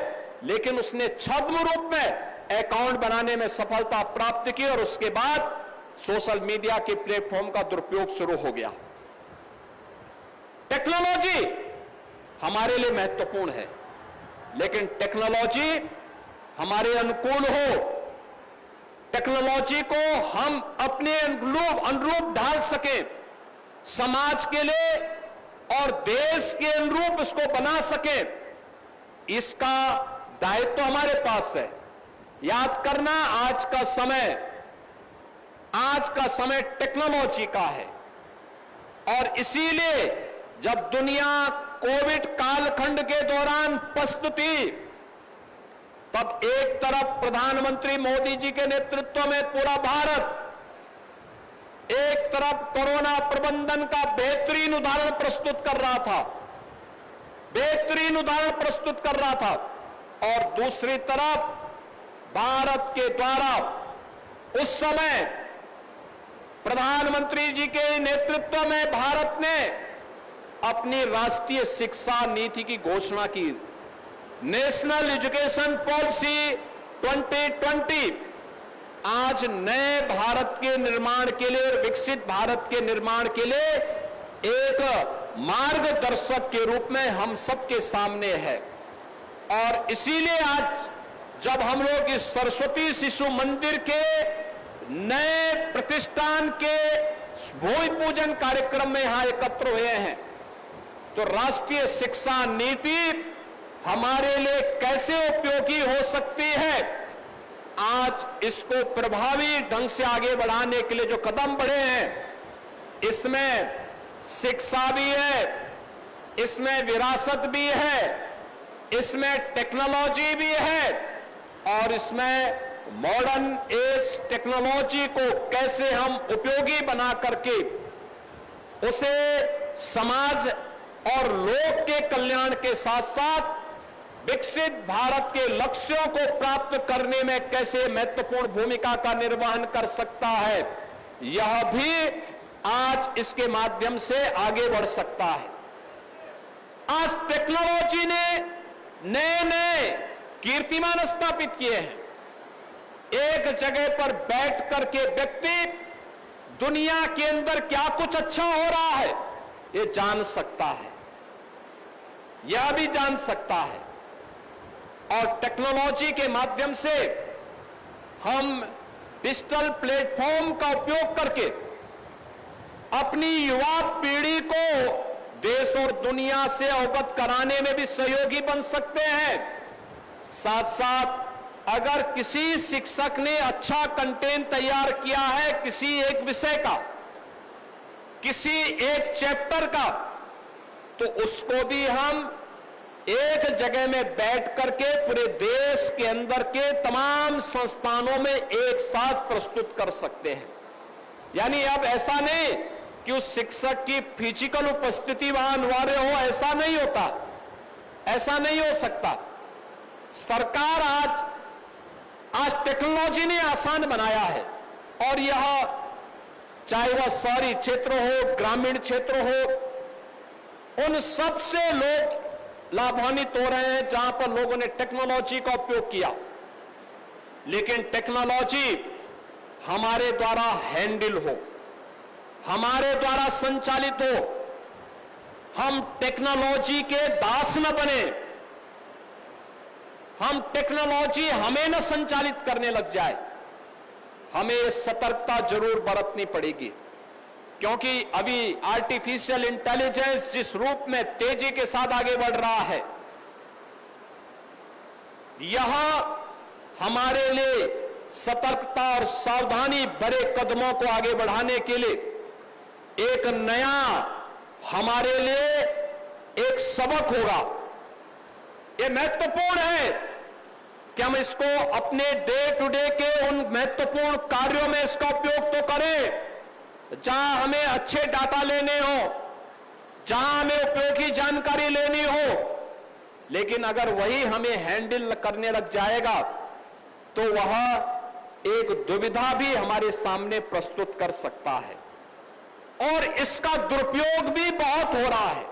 लेकिन उसने छद्म रूप में अकाउंट बनाने में सफलता प्राप्त की और उसके बाद सोशल मीडिया के प्लेटफॉर्म का दुरुपयोग शुरू हो गया। टेक्नोलॉजी हमारे लिए महत्वपूर्ण है, लेकिन टेक्नोलॉजी हमारे अनुकूल हो, टेक्नोलॉजी को हम अपने अनुरूप ढाल सके, समाज के लिए और देश के अनुरूप इसको बना सके, इसका दायित्व हमारे पास है। याद करना, आज का समय टेक्नोलॉजी का है और इसीलिए जब दुनिया कोविड कालखंड के दौरान पस्त थी, तब एक तरफ प्रधानमंत्री मोदी जी के नेतृत्व में पूरा भारत एक तरफ कोरोना प्रबंधन का बेहतरीन उदाहरण प्रस्तुत कर रहा था, और दूसरी तरफ भारत के द्वारा उस समय प्रधानमंत्री जी के नेतृत्व में भारत ने अपनी राष्ट्रीय शिक्षा नीति की घोषणा की, नेशनल एजुकेशन पॉलिसी 2020। आज नए भारत के निर्माण के लिए, विकसित भारत के निर्माण के लिए एक मार्गदर्शक के रूप में हम सबके सामने है। और इसीलिए आज जब हम लोग इस सरस्वती शिशु मंदिर के नए प्रतिष्ठान के भूमि पूजन कार्यक्रम में यहां एकत्र हुए हैं, तो राष्ट्रीय शिक्षा नीति हमारे लिए कैसे उपयोगी हो सकती है, आज इसको प्रभावी ढंग से आगे बढ़ाने के लिए जो कदम बढ़े हैं, इसमें शिक्षा भी है, इसमें विरासत भी है, इसमें टेक्नोलॉजी भी है और इसमें मॉडर्न एज टेक्नोलॉजी को कैसे हम उपयोगी बना करके उसे समाज और लोक के कल्याण के साथ साथ विकसित भारत के लक्ष्यों को प्राप्त करने में कैसे महत्वपूर्ण भूमिका का निर्वहन कर सकता है, यह भी आज इसके माध्यम से आगे बढ़ सकता है। आज टेक्नोलॉजी ने नए नए कीर्तिमान स्थापित किए हैं। एक जगह पर बैठ करके व्यक्ति दुनिया के अंदर क्या कुछ अच्छा हो रहा है ये जान सकता है, यह भी जान सकता है। और टेक्नोलॉजी के माध्यम से हम डिजिटल प्लेटफॉर्म का उपयोग करके अपनी युवा पीढ़ी को देश और दुनिया से अवगत कराने में भी सहयोगी बन सकते हैं। साथ साथ अगर किसी शिक्षक ने अच्छा कंटेंट तैयार किया है किसी एक विषय का, किसी एक चैप्टर का, तो उसको भी हम एक जगह में बैठ करके पूरे देश के अंदर के तमाम संस्थानों में एक साथ प्रस्तुत कर सकते हैं। यानी अब ऐसा नहीं कि उस शिक्षक की फिजिकल उपस्थिति वहां अनिवार्य हो, ऐसा नहीं होता, ऐसा नहीं हो सकता। सरकार आज टेक्नोलॉजी ने आसान बनाया है, और यह चाहे वह शहरी क्षेत्र हो, ग्रामीण क्षेत्र हो, उन सब से लोग लाभान्वित हो रहे हैं जहां पर लोगों ने टेक्नोलॉजी का उपयोग किया। लेकिन टेक्नोलॉजी हमारे द्वारा हैंडल हो, हमारे द्वारा संचालित हो, हम टेक्नोलॉजी के दास न बने, हम टेक्नोलॉजी हमें न संचालित करने लग जाए। हमें सतर्कता जरूर बरतनी पड़ेगी, क्योंकि अभी आर्टिफिशियल इंटेलिजेंस जिस रूप में तेजी के साथ आगे बढ़ रहा है, यह हमारे लिए सतर्कता और सावधानी भरे कदमों को आगे बढ़ाने के लिए एक नया हमारे लिए एक सबक होगा। यह महत्वपूर्ण है कि हम इसको अपने डे टू डे के उन महत्वपूर्ण कार्यों में इसका उपयोग तो करें जहां हमें अच्छे डाटा लेने हो, जहां हमें उपयोगी जानकारी लेनी हो। लेकिन अगर वही हमें हैंडल करने लग जाएगा तो वह एक दुविधा भी हमारे सामने प्रस्तुत कर सकता है, और इसका दुरुपयोग भी बहुत हो रहा है।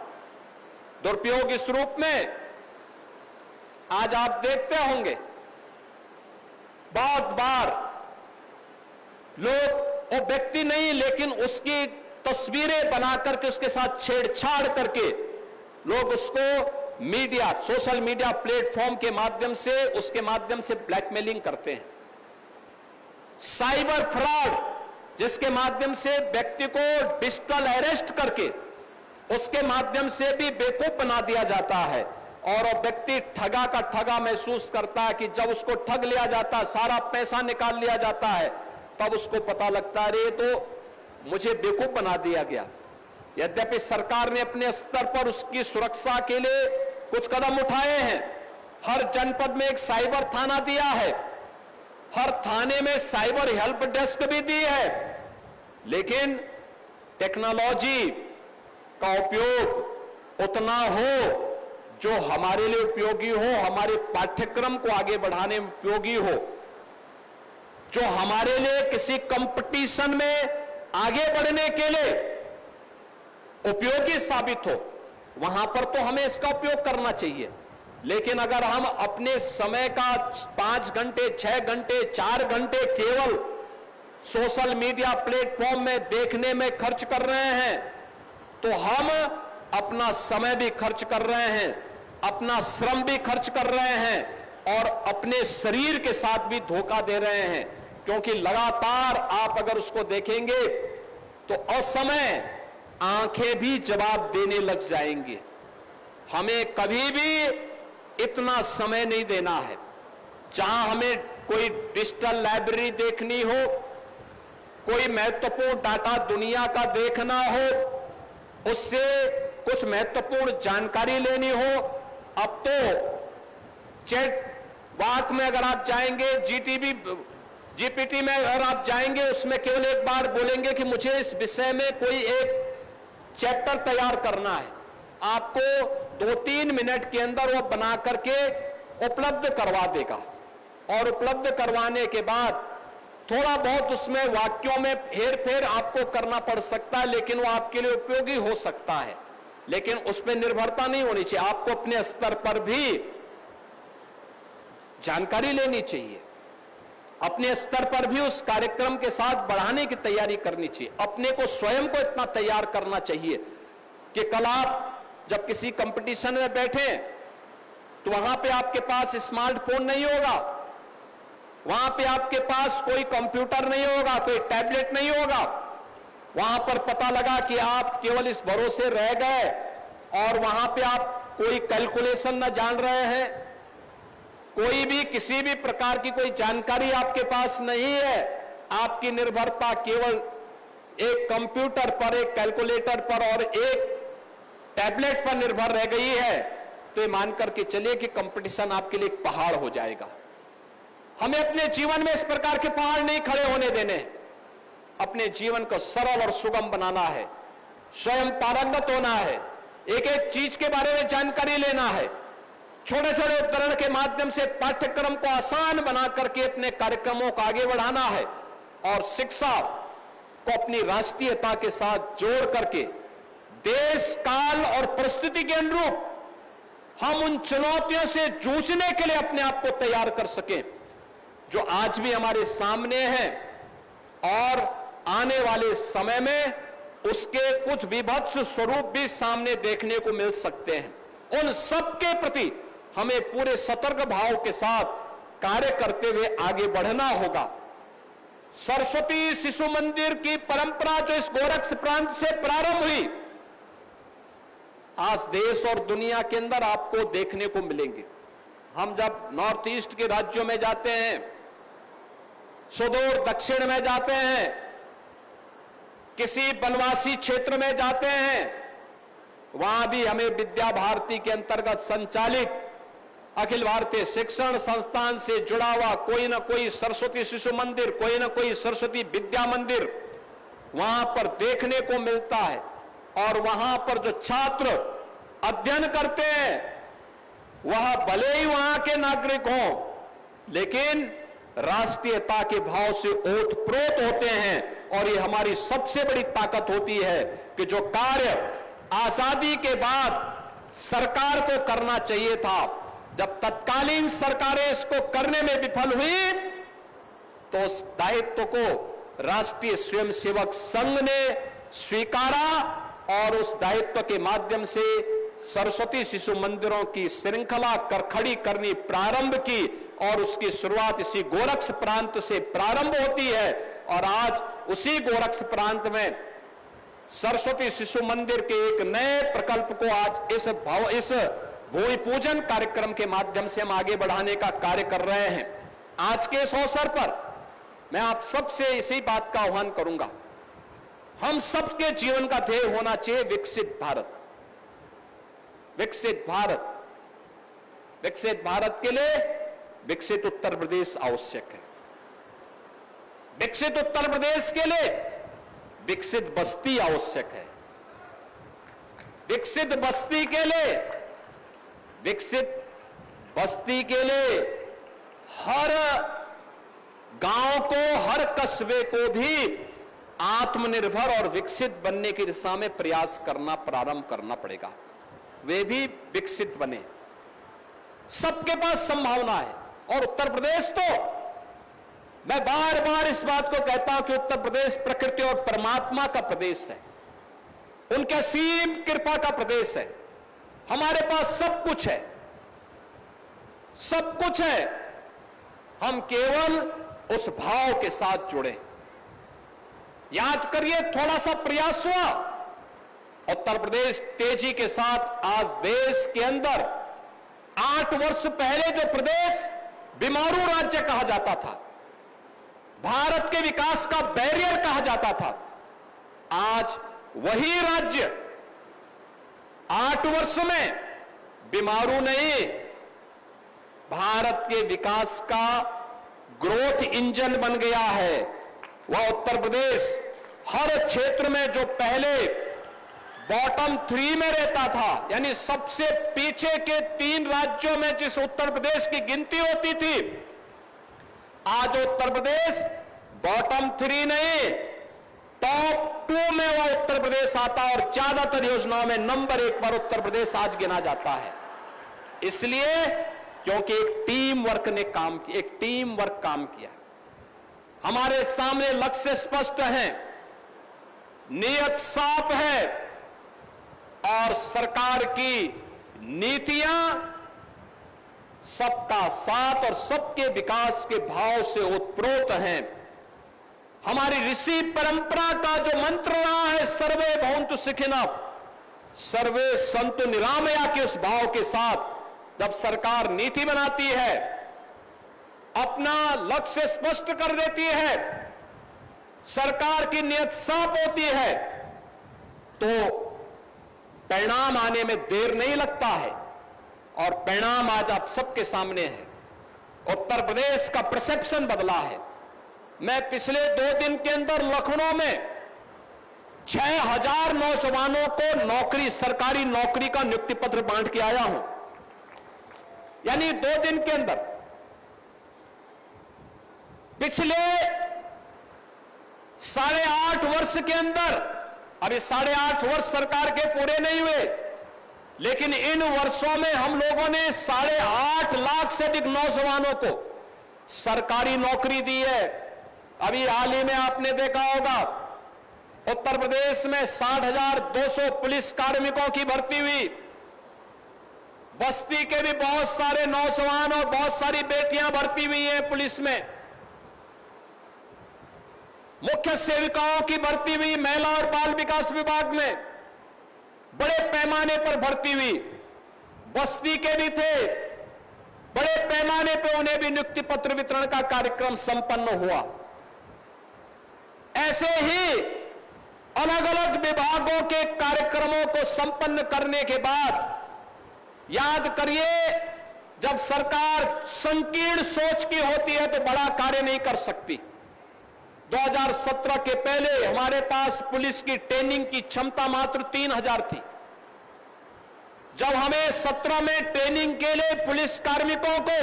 दुरुपयोग इस रूप में आज आप देखते होंगे, बहुत बार लोग वो व्यक्ति नहीं लेकिन उसकी तस्वीरें बना करके उसके साथ छेड़छाड़ करके लोग उसको मीडिया, सोशल मीडिया प्लेटफॉर्म के माध्यम से, उसके माध्यम से ब्लैकमेलिंग करते हैं। साइबर फ्रॉड, जिसके माध्यम से व्यक्ति को डिजिटल अरेस्ट करके उसके माध्यम से भी बेवकूफ बना दिया जाता है, और वो व्यक्ति ठगा का ठगा महसूस करता है कि जब उसको ठग लिया जाता है, सारा पैसा निकाल लिया जाता है, तब उसको पता लगता है अरे तो मुझे बेवकूफ बना दिया गया। यद्यपि सरकार ने अपने स्तर पर उसकी सुरक्षा के लिए कुछ कदम उठाए हैं। हर जनपद में एक साइबर थाना दिया है, हर थाने में साइबर हेल्प डेस्क भी दी है। लेकिन टेक्नोलॉजी का उपयोग उतना हो जो हमारे लिए उपयोगी हो, हमारे पाठ्यक्रम को आगे बढ़ाने में उपयोगी हो, जो हमारे लिए किसी कंपटीशन में आगे बढ़ने के लिए उपयोगी साबित हो, वहां पर तो हमें इसका उपयोग करना चाहिए। लेकिन अगर हम अपने समय का 5 घंटे, 6 घंटे, 4 घंटे केवल सोशल मीडिया प्लेटफॉर्म में देखने में खर्च कर रहे हैं, तो हम अपना समय भी खर्च कर रहे हैं, अपना श्रम भी खर्च कर रहे हैं, और अपने शरीर के साथ भी धोखा दे रहे हैं। क्योंकि लगातार आप अगर उसको देखेंगे तो असमय आंखें भी जवाब देने लग जाएंगी। हमें कभी भी इतना समय नहीं देना है। जहां हमें कोई डिजिटल लाइब्रेरी देखनी हो, कोई महत्वपूर्ण डाटा दुनिया का देखना हो, उससे कुछ महत्वपूर्ण जानकारी लेनी हो, अब तो चैट बॉक्स में अगर आप जाएंगे, जीपीटी में अगर आप जाएंगे, उसमें केवल एक बार बोलेंगे कि मुझे इस विषय में कोई एक चैप्टर तैयार करना है, आपको 2-3 मिनट के अंदर वो बना करके उपलब्ध करवा देगा। और उपलब्ध करवाने के बाद थोड़ा बहुत उसमें वाक्यों में हेर फेर आपको करना पड़ सकता है, लेकिन वो आपके लिए उपयोगी हो सकता है। लेकिन उस पर निर्भरता नहीं होनी चाहिए, आपको अपने स्तर पर भी जानकारी लेनी चाहिए, अपने स्तर पर भी उस कार्यक्रम के साथ बढ़ाने की तैयारी करनी चाहिए। अपने को स्वयं को इतना तैयार करना चाहिए कि कल आप जब किसी कंपटीशन में बैठे तो वहां पे आपके पास स्मार्टफोन नहीं होगा, वहां पे आपके पास कोई कंप्यूटर नहीं होगा, कोई टैबलेट नहीं होगा। वहां पर पता लगा कि आप केवल इस भरोसे रह गए और वहां पे आप कोई कैलकुलेशन न जान रहे हैं, कोई भी किसी भी प्रकार की कोई जानकारी आपके पास नहीं है, आपकी निर्भरता केवल एक कंप्यूटर पर, एक कैलकुलेटर पर और एक टैबलेट पर निर्भर रह गई है, तो ये मान करके चलिए कि कंपटीशन आपके लिए एक पहाड़ हो जाएगा। हमें अपने जीवन में इस प्रकार के पहाड़ नहीं खड़े होने देने। अपने जीवन को सरल और सुगम बनाना है, स्वयं पारंगत होना है, एक एक चीज के बारे में जानकारी लेना है, छोटे छोटे उपकरण के माध्यम से पाठ्यक्रम को आसान बना करके अपने कार्यक्रमों को आगे बढ़ाना है और शिक्षा को अपनी राष्ट्रीयता के साथ जोड़ करके देश, काल और परिस्थिति के अनुरूप हम उन चुनौतियों से जूझने के लिए अपने आप को तैयार कर सकें जो आज भी हमारे सामने हैं और आने वाले समय में उसके कुछ विभत्स स्वरूप भी सामने देखने को मिल सकते हैं। उन सब के प्रति हमें पूरे सतर्क भाव के साथ कार्य करते हुए आगे बढ़ना होगा। सरस्वती शिशु मंदिर की परंपरा जो इस गोरक्ष प्रांत से प्रारंभ हुई, आज देश और दुनिया के अंदर आपको देखने को मिलेंगे। हम जब नॉर्थ ईस्ट के राज्यों में जाते हैं, सुदूर दक्षिण में जाते हैं, किसी वनवासी क्षेत्र में जाते हैं, वहां भी हमें विद्या भारती के अंतर्गत संचालित अखिल भारतीय शिक्षण संस्थान से जुड़ा हुआ कोई ना कोई सरस्वती शिशु मंदिर, कोई ना कोई सरस्वती विद्या मंदिर वहां पर देखने को मिलता है। और वहां पर जो छात्र अध्ययन करते हैं वह भले ही वहां के नागरिक हों, लेकिन राष्ट्रीयता के भाव से ओतप्रोत होते हैं। और ये हमारी सबसे बड़ी ताकत होती है कि जो कार्य आजादी के बाद सरकार को करना चाहिए था, जब तत्कालीन सरकारें इसको करने में विफल हुई तो उस दायित्व को राष्ट्रीय स्वयंसेवक संघ ने स्वीकारा और उस दायित्व के माध्यम से सरस्वती शिशु मंदिरों की श्रृंखला खड़ी करनी प्रारंभ की और उसकी शुरुआत इसी गोरक्ष प्रांत से प्रारंभ होती है। और आज उसी गोरक्ष प्रांत में सरस्वती शिशु मंदिर के एक नए प्रकल्प को आज इस भूमि पूजन कार्यक्रम के माध्यम से हम आगे बढ़ाने का कार्य कर रहे हैं। आज के इस अवसर पर मैं आप सबसे इसी बात का आह्वान करूंगा, हम सबके जीवन का ध्येय होना चाहिए विकसित भारत। विकसित भारत, विकसित भारत के लिए विकसित उत्तर प्रदेश आवश्यक है। विकसित उत्तर प्रदेश के लिए विकसित बस्ती आवश्यक है। विकसित बस्ती के लिए, विकसित बस्ती के लिए हर गांव को, हर कस्बे को भी आत्मनिर्भर और विकसित बनने की दिशा में प्रयास करना प्रारंभ करना पड़ेगा। वे भी विकसित बने, सबके पास संभावना है। और उत्तर प्रदेश तो मैं बार बार इस बात को कहता हूं कि उत्तर प्रदेश प्रकृति और परमात्मा का प्रदेश है, उनके असीम कृपा का प्रदेश है। हमारे पास सब कुछ है, सब कुछ है, हम केवल उस भाव के साथ जुड़े। याद करिए, थोड़ा सा प्रयास हुआ, उत्तर प्रदेश तेजी के साथ आज देश के अंदर 8 वर्ष पहले जो प्रदेश बीमारू राज्य कहा जाता था, भारत के विकास का बैरियर कहा जाता था, आज वही राज्य 8 वर्ष में बीमारू नहीं, भारत के विकास का ग्रोथ इंजन बन गया है। वह उत्तर प्रदेश हर क्षेत्र में जो पहले बॉटम 3 में रहता था, यानी सबसे पीछे के 3 राज्यों में जिस उत्तर प्रदेश की गिनती होती थी, आज उत्तर प्रदेश बॉटम 3 नहीं, टॉप 2 में वह उत्तर प्रदेश आता है। और ज्यादातर योजनाओं में नंबर 1 पर उत्तर प्रदेश आज गिना जाता है। इसलिए क्योंकि एक टीम वर्क ने काम किया, एक टीम वर्क काम किया। हमारे सामने लक्ष्य स्पष्ट है, नियत साफ है और सरकार की नीतियां सबका साथ और सबके विकास के भाव से ओतप्रोत हैं। हमारी ऋषि परंपरा का जो मंत्र रहा है, सर्वे भवन्तु सुखिनः, सर्वे सन्तु निरामया, के उस भाव के साथ जब सरकार नीति बनाती है, अपना लक्ष्य स्पष्ट कर देती है, सरकार की नियत साफ होती है, तो परिणाम आने में देर नहीं लगता है। और परिणाम आज आप सबके सामने है। उत्तर प्रदेश का परसेप्शन बदला है। मैं पिछले 2 दिन के अंदर लखनऊ में 6000 नौजवानों को नौकरी, सरकारी नौकरी का नियुक्ति पत्र बांट के आया हूं। यानी 2 दिन के अंदर। पिछले 8.5 वर्ष के अंदर, अभी 8.5 वर्ष सरकार के पूरे नहीं हुए, लेकिन इन वर्षों में हम लोगों ने 8.5 लाख से अधिक नौजवानों को सरकारी नौकरी दी है। अभी हाल ही में आपने देखा होगा उत्तर प्रदेश में 60,200 पुलिस कार्मिकों की भर्ती हुई। बस्ती के भी बहुत सारे नौजवान और बहुत सारी बेटियां भर्ती हुई हैं पुलिस में। मुख्य सेविकाओं की भर्ती हुई महिला और बाल विकास विभाग में, बड़े पैमाने पर भर्ती हुई। बस्ती के भी थे, बड़े पैमाने पर उन्हें भी नियुक्ति पत्र वितरण का कार्यक्रम संपन्न हुआ। ऐसे ही अलग अलग विभागों के कार्यक्रमों को संपन्न करने के बाद, याद करिए, जब सरकार संकीर्ण सोच की होती है तो बड़ा कार्य नहीं कर सकती। 2017 के पहले हमारे पास पुलिस की ट्रेनिंग की क्षमता मात्र 3000 थी। जब हमें 17 में ट्रेनिंग के लिए पुलिस कार्मिकों को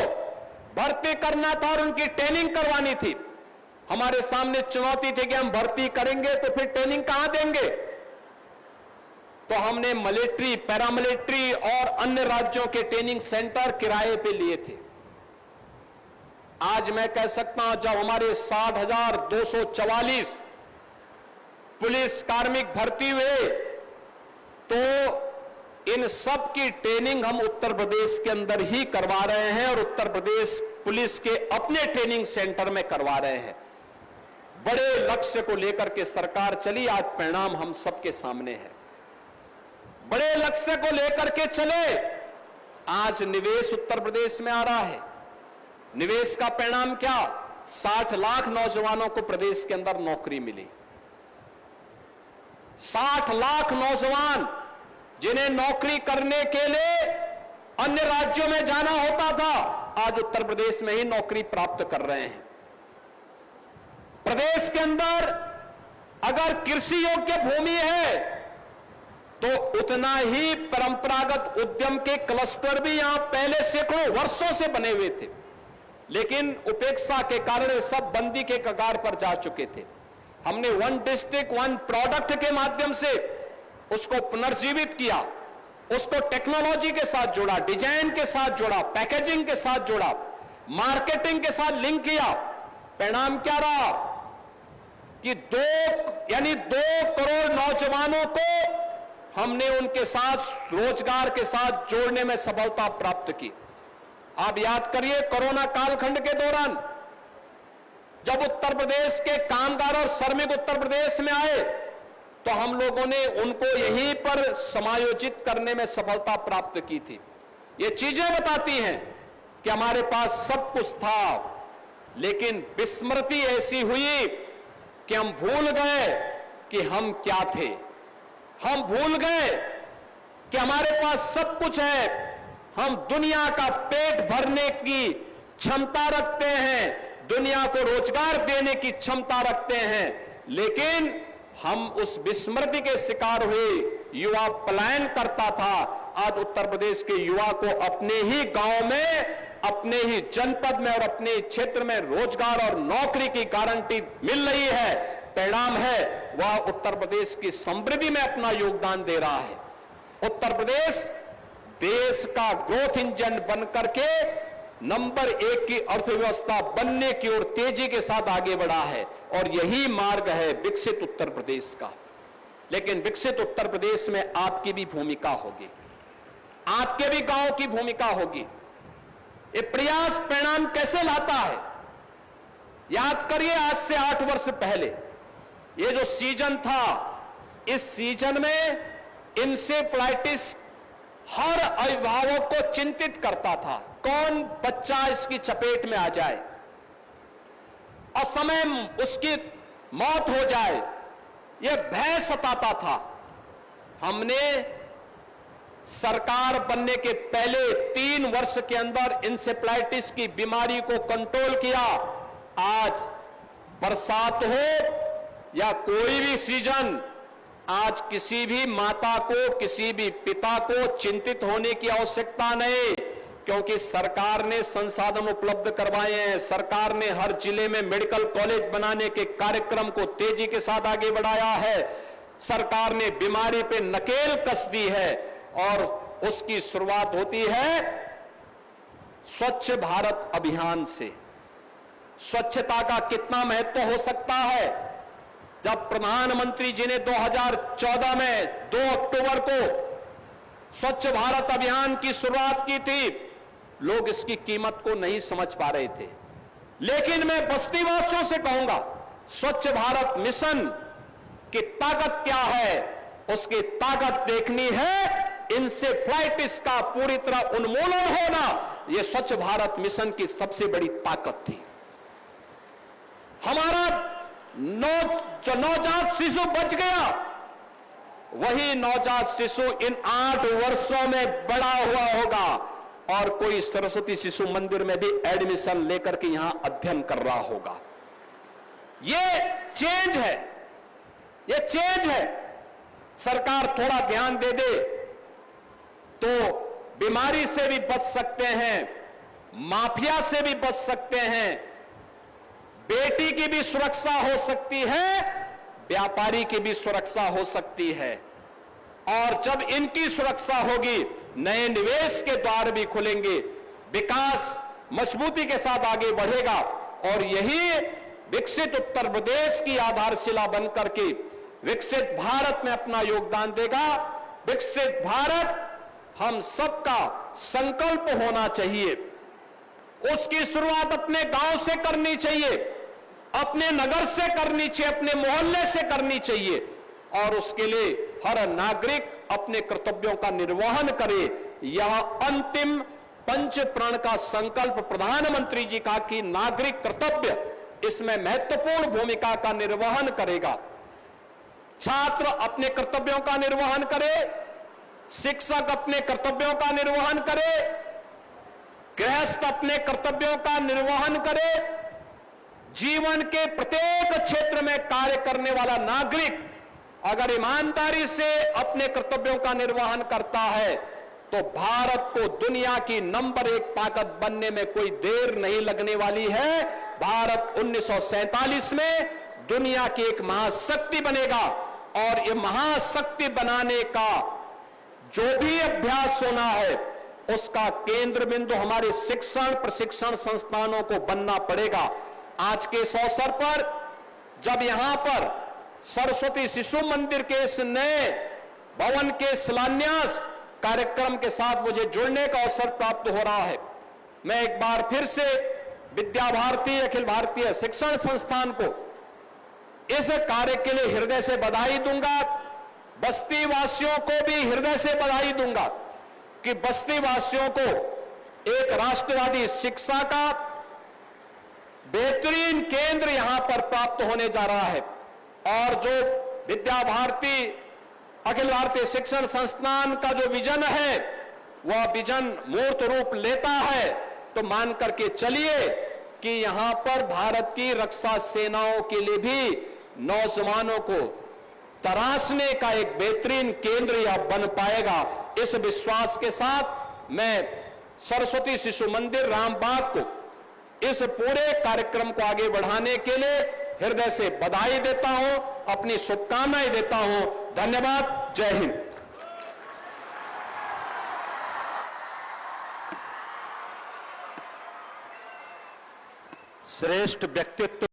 भर्ती करना था और उनकी ट्रेनिंग करवानी थी, हमारे सामने चुनौती थी कि हम भर्ती करेंगे तो फिर ट्रेनिंग कहां देंगे। तो हमने मिलिट्री, पैरामिलिट्री और अन्य राज्यों के ट्रेनिंग सेंटर किराए पे लिए थे। आज मैं कह सकता हूं, जब हमारे 60,244 पुलिस कार्मिक भर्ती हुए, तो इन सब की ट्रेनिंग हम उत्तर प्रदेश के अंदर ही करवा रहे हैं और उत्तर प्रदेश पुलिस के अपने ट्रेनिंग सेंटर में करवा रहे हैं। बड़े लक्ष्य को लेकर के सरकार चली, आज परिणाम हम सबके सामने है। बड़े लक्ष्य को लेकर के चले, आज निवेश उत्तर प्रदेश में आ रहा है। निवेश का परिणाम क्या? 60 लाख नौजवानों को प्रदेश के अंदर नौकरी मिली। 60 लाख नौजवान जिन्हें नौकरी करने के लिए अन्य राज्यों में जाना होता था, आज उत्तर प्रदेश में ही नौकरी प्राप्त कर रहे हैं। प्रदेश के अंदर अगर कृषि योग्य भूमि है तो उतना ही परंपरागत उद्यम के क्लस्टर भी यहां पहले सैकड़ों वर्षों से बने हुए थे, लेकिन उपेक्षा के कारण सब बंदी के कगार पर जा चुके थे। हमने 1 डिस्ट्रिक्ट 1 प्रोडक्ट के माध्यम से उसको पुनर्जीवित किया, उसको टेक्नोलॉजी के साथ जोड़ा, डिजाइन के साथ जोड़ा, पैकेजिंग के साथ जोड़ा, मार्केटिंग के साथ लिंक किया। परिणाम क्या रहा कि 2 करोड़ नौजवानों को हमने उनके साथ रोजगार के साथ जोड़ने में सफलता प्राप्त की। आप याद करिए, कोरोना कालखंड के दौरान जब उत्तर प्रदेश के कामगार और श्रमिक उत्तर प्रदेश में आए, तो हम लोगों ने उनको यहीं पर समायोजित करने में सफलता प्राप्त की थी। ये चीजें बताती हैं कि हमारे पास सब कुछ था, लेकिन विस्मृति ऐसी हुई कि हम भूल गए कि हम क्या थे। हम भूल गए कि हमारे पास सब कुछ है, हम दुनिया का पेट भरने की क्षमता रखते हैं, दुनिया को रोजगार देने की क्षमता रखते हैं, लेकिन हम उस विस्मृति के शिकार हुए। युवा पलायन करता था। आज उत्तर प्रदेश के युवा को अपने ही गांव में, अपने ही जनपद में और अपने क्षेत्र में रोजगार और नौकरी की गारंटी मिल रही है। परिणाम है वह उत्तर प्रदेश की समृद्धि में अपना योगदान दे रहा है। उत्तर प्रदेश देश का ग्रोथ इंजन बनकर के नंबर 1 की अर्थव्यवस्था बनने की ओर तेजी के साथ आगे बढ़ा है, और यही मार्ग है विकसित उत्तर प्रदेश का। लेकिन विकसित उत्तर प्रदेश में आपकी भी भूमिका होगी, आपके भी गांव की भूमिका होगी। ये प्रयास परिणाम कैसे लाता है? याद करिए, आज से 8 वर्ष पहले ये जो सीजन था, इस सीजन में इंसेफ्लाइटिस हर अभिभावक को चिंतित करता था, कौन बच्चा इसकी चपेट में आ जाए, असमय उसकी मौत हो जाए, यह भय सताता था। हमने सरकार बनने के पहले 3 वर्ष के अंदर इंसेफ्लाइटिस की बीमारी को कंट्रोल किया। आज बरसात हो या कोई भी सीजन, आज किसी भी माता को, किसी भी पिता को चिंतित होने की आवश्यकता नहीं, क्योंकि सरकार ने संसाधन उपलब्ध करवाए हैं। सरकार ने हर जिले में मेडिकल कॉलेज बनाने के कार्यक्रम को तेजी के साथ आगे बढ़ाया है। सरकार ने बीमारी पे नकेल कस दी है और उसकी शुरुआत होती है स्वच्छ भारत अभियान से। स्वच्छता का कितना महत्व हो सकता है? जब प्रधानमंत्री जी ने 2014 में 2 अक्टूबर को स्वच्छ भारत अभियान की शुरुआत की थी, लोग इसकी कीमत को नहीं समझ पा रहे थे। लेकिन मैं बस्तीवासियों से कहूंगा, स्वच्छ भारत मिशन की ताकत क्या है, उसकी ताकत देखनी है। इंसेफ्लाइटिस का पूरी तरह उन्मूलन होना, यह स्वच्छ भारत मिशन की सबसे बड़ी ताकत थी। हमारा जो नवजात शिशु बच गया, वही नवजात शिशु इन 8 वर्षों में बड़ा हुआ होगा और कोई सरस्वती शिशु मंदिर में भी एडमिशन लेकर के यहां अध्ययन कर रहा होगा। यह चेंज है, यह चेंज है। सरकार थोड़ा ध्यान दे दे तो बीमारी से भी बच सकते हैं, माफिया से भी बच सकते हैं, बेटी की भी सुरक्षा हो सकती है, व्यापारी की भी सुरक्षा हो सकती है। और जब इनकी सुरक्षा होगी, नए निवेश के द्वार भी खुलेंगे, विकास मजबूती के साथ आगे बढ़ेगा और यही विकसित उत्तर प्रदेश की आधारशिला बनकर के विकसित भारत में अपना योगदान देगा। विकसित भारत हम सबका संकल्प होना चाहिए। उसकी शुरुआत अपने गांव से करनी चाहिए, अपने नगर से करनी चाहिए, अपने मोहल्ले से करनी चाहिए और उसके लिए हर नागरिक अपने कर्तव्यों का निर्वहन करे। यह अंतिम पंच प्रण का संकल्प प्रधानमंत्री जी का कि नागरिक कर्तव्य, इसमें महत्वपूर्ण भूमिका का निर्वहन करेगा। छात्र अपने कर्तव्यों का निर्वहन करे, शिक्षक अपने कर्तव्यों का निर्वहन करे, गृहस्थ अपने कर्तव्यों का निर्वहन करे। जीवन के प्रत्येक क्षेत्र में कार्य करने वाला नागरिक अगर ईमानदारी से अपने कर्तव्यों का निर्वहन करता है तो भारत को दुनिया की नंबर 1 ताकत बनने में कोई देर नहीं लगने वाली है। भारत 1947 में दुनिया की एक महाशक्ति बनेगा और ये महाशक्ति बनाने का जो भी अभ्यास होना है, उसका केंद्र बिंदु हमारे शिक्षण प्रशिक्षण संस्थानों को बनना पड़ेगा। आज के इस अवसर पर जब यहां पर सरस्वती शिशु मंदिर के इस नए भवन के शिलान्यास कार्यक्रम के साथ मुझे जुड़ने का अवसर प्राप्त हो रहा है, मैं एक बार फिर से विद्या भारती अखिल भारतीय शिक्षण संस्थान को इस कार्य के लिए हृदय से बधाई दूंगा। बस्ती वासियों को भी हृदय से बधाई दूंगा कि बस्ती वासियों को एक राष्ट्रवादी शिक्षा का बेहतरीन केंद्र यहां पर प्राप्त होने जा रहा है और जो विद्या भारती अखिल भारतीय शिक्षण संस्थान का जो विजन है, वह विजन मूर्त रूप लेता है। तो मान करके चलिए कि यहां पर भारत की रक्षा सेनाओं के लिए भी नौजवानों को तराशने का एक बेहतरीन केंद्र यह बन पाएगा। इस विश्वास के साथ मैं सरस्वती शिशु मंदिर रामबाग को इस पूरे कार्यक्रम को आगे बढ़ाने के लिए हृदय से बधाई देता हूं, अपनी शुभकामनाएं देता हूं। धन्यवाद। जय हिंद। श्रेष्ठ व्यक्तित्व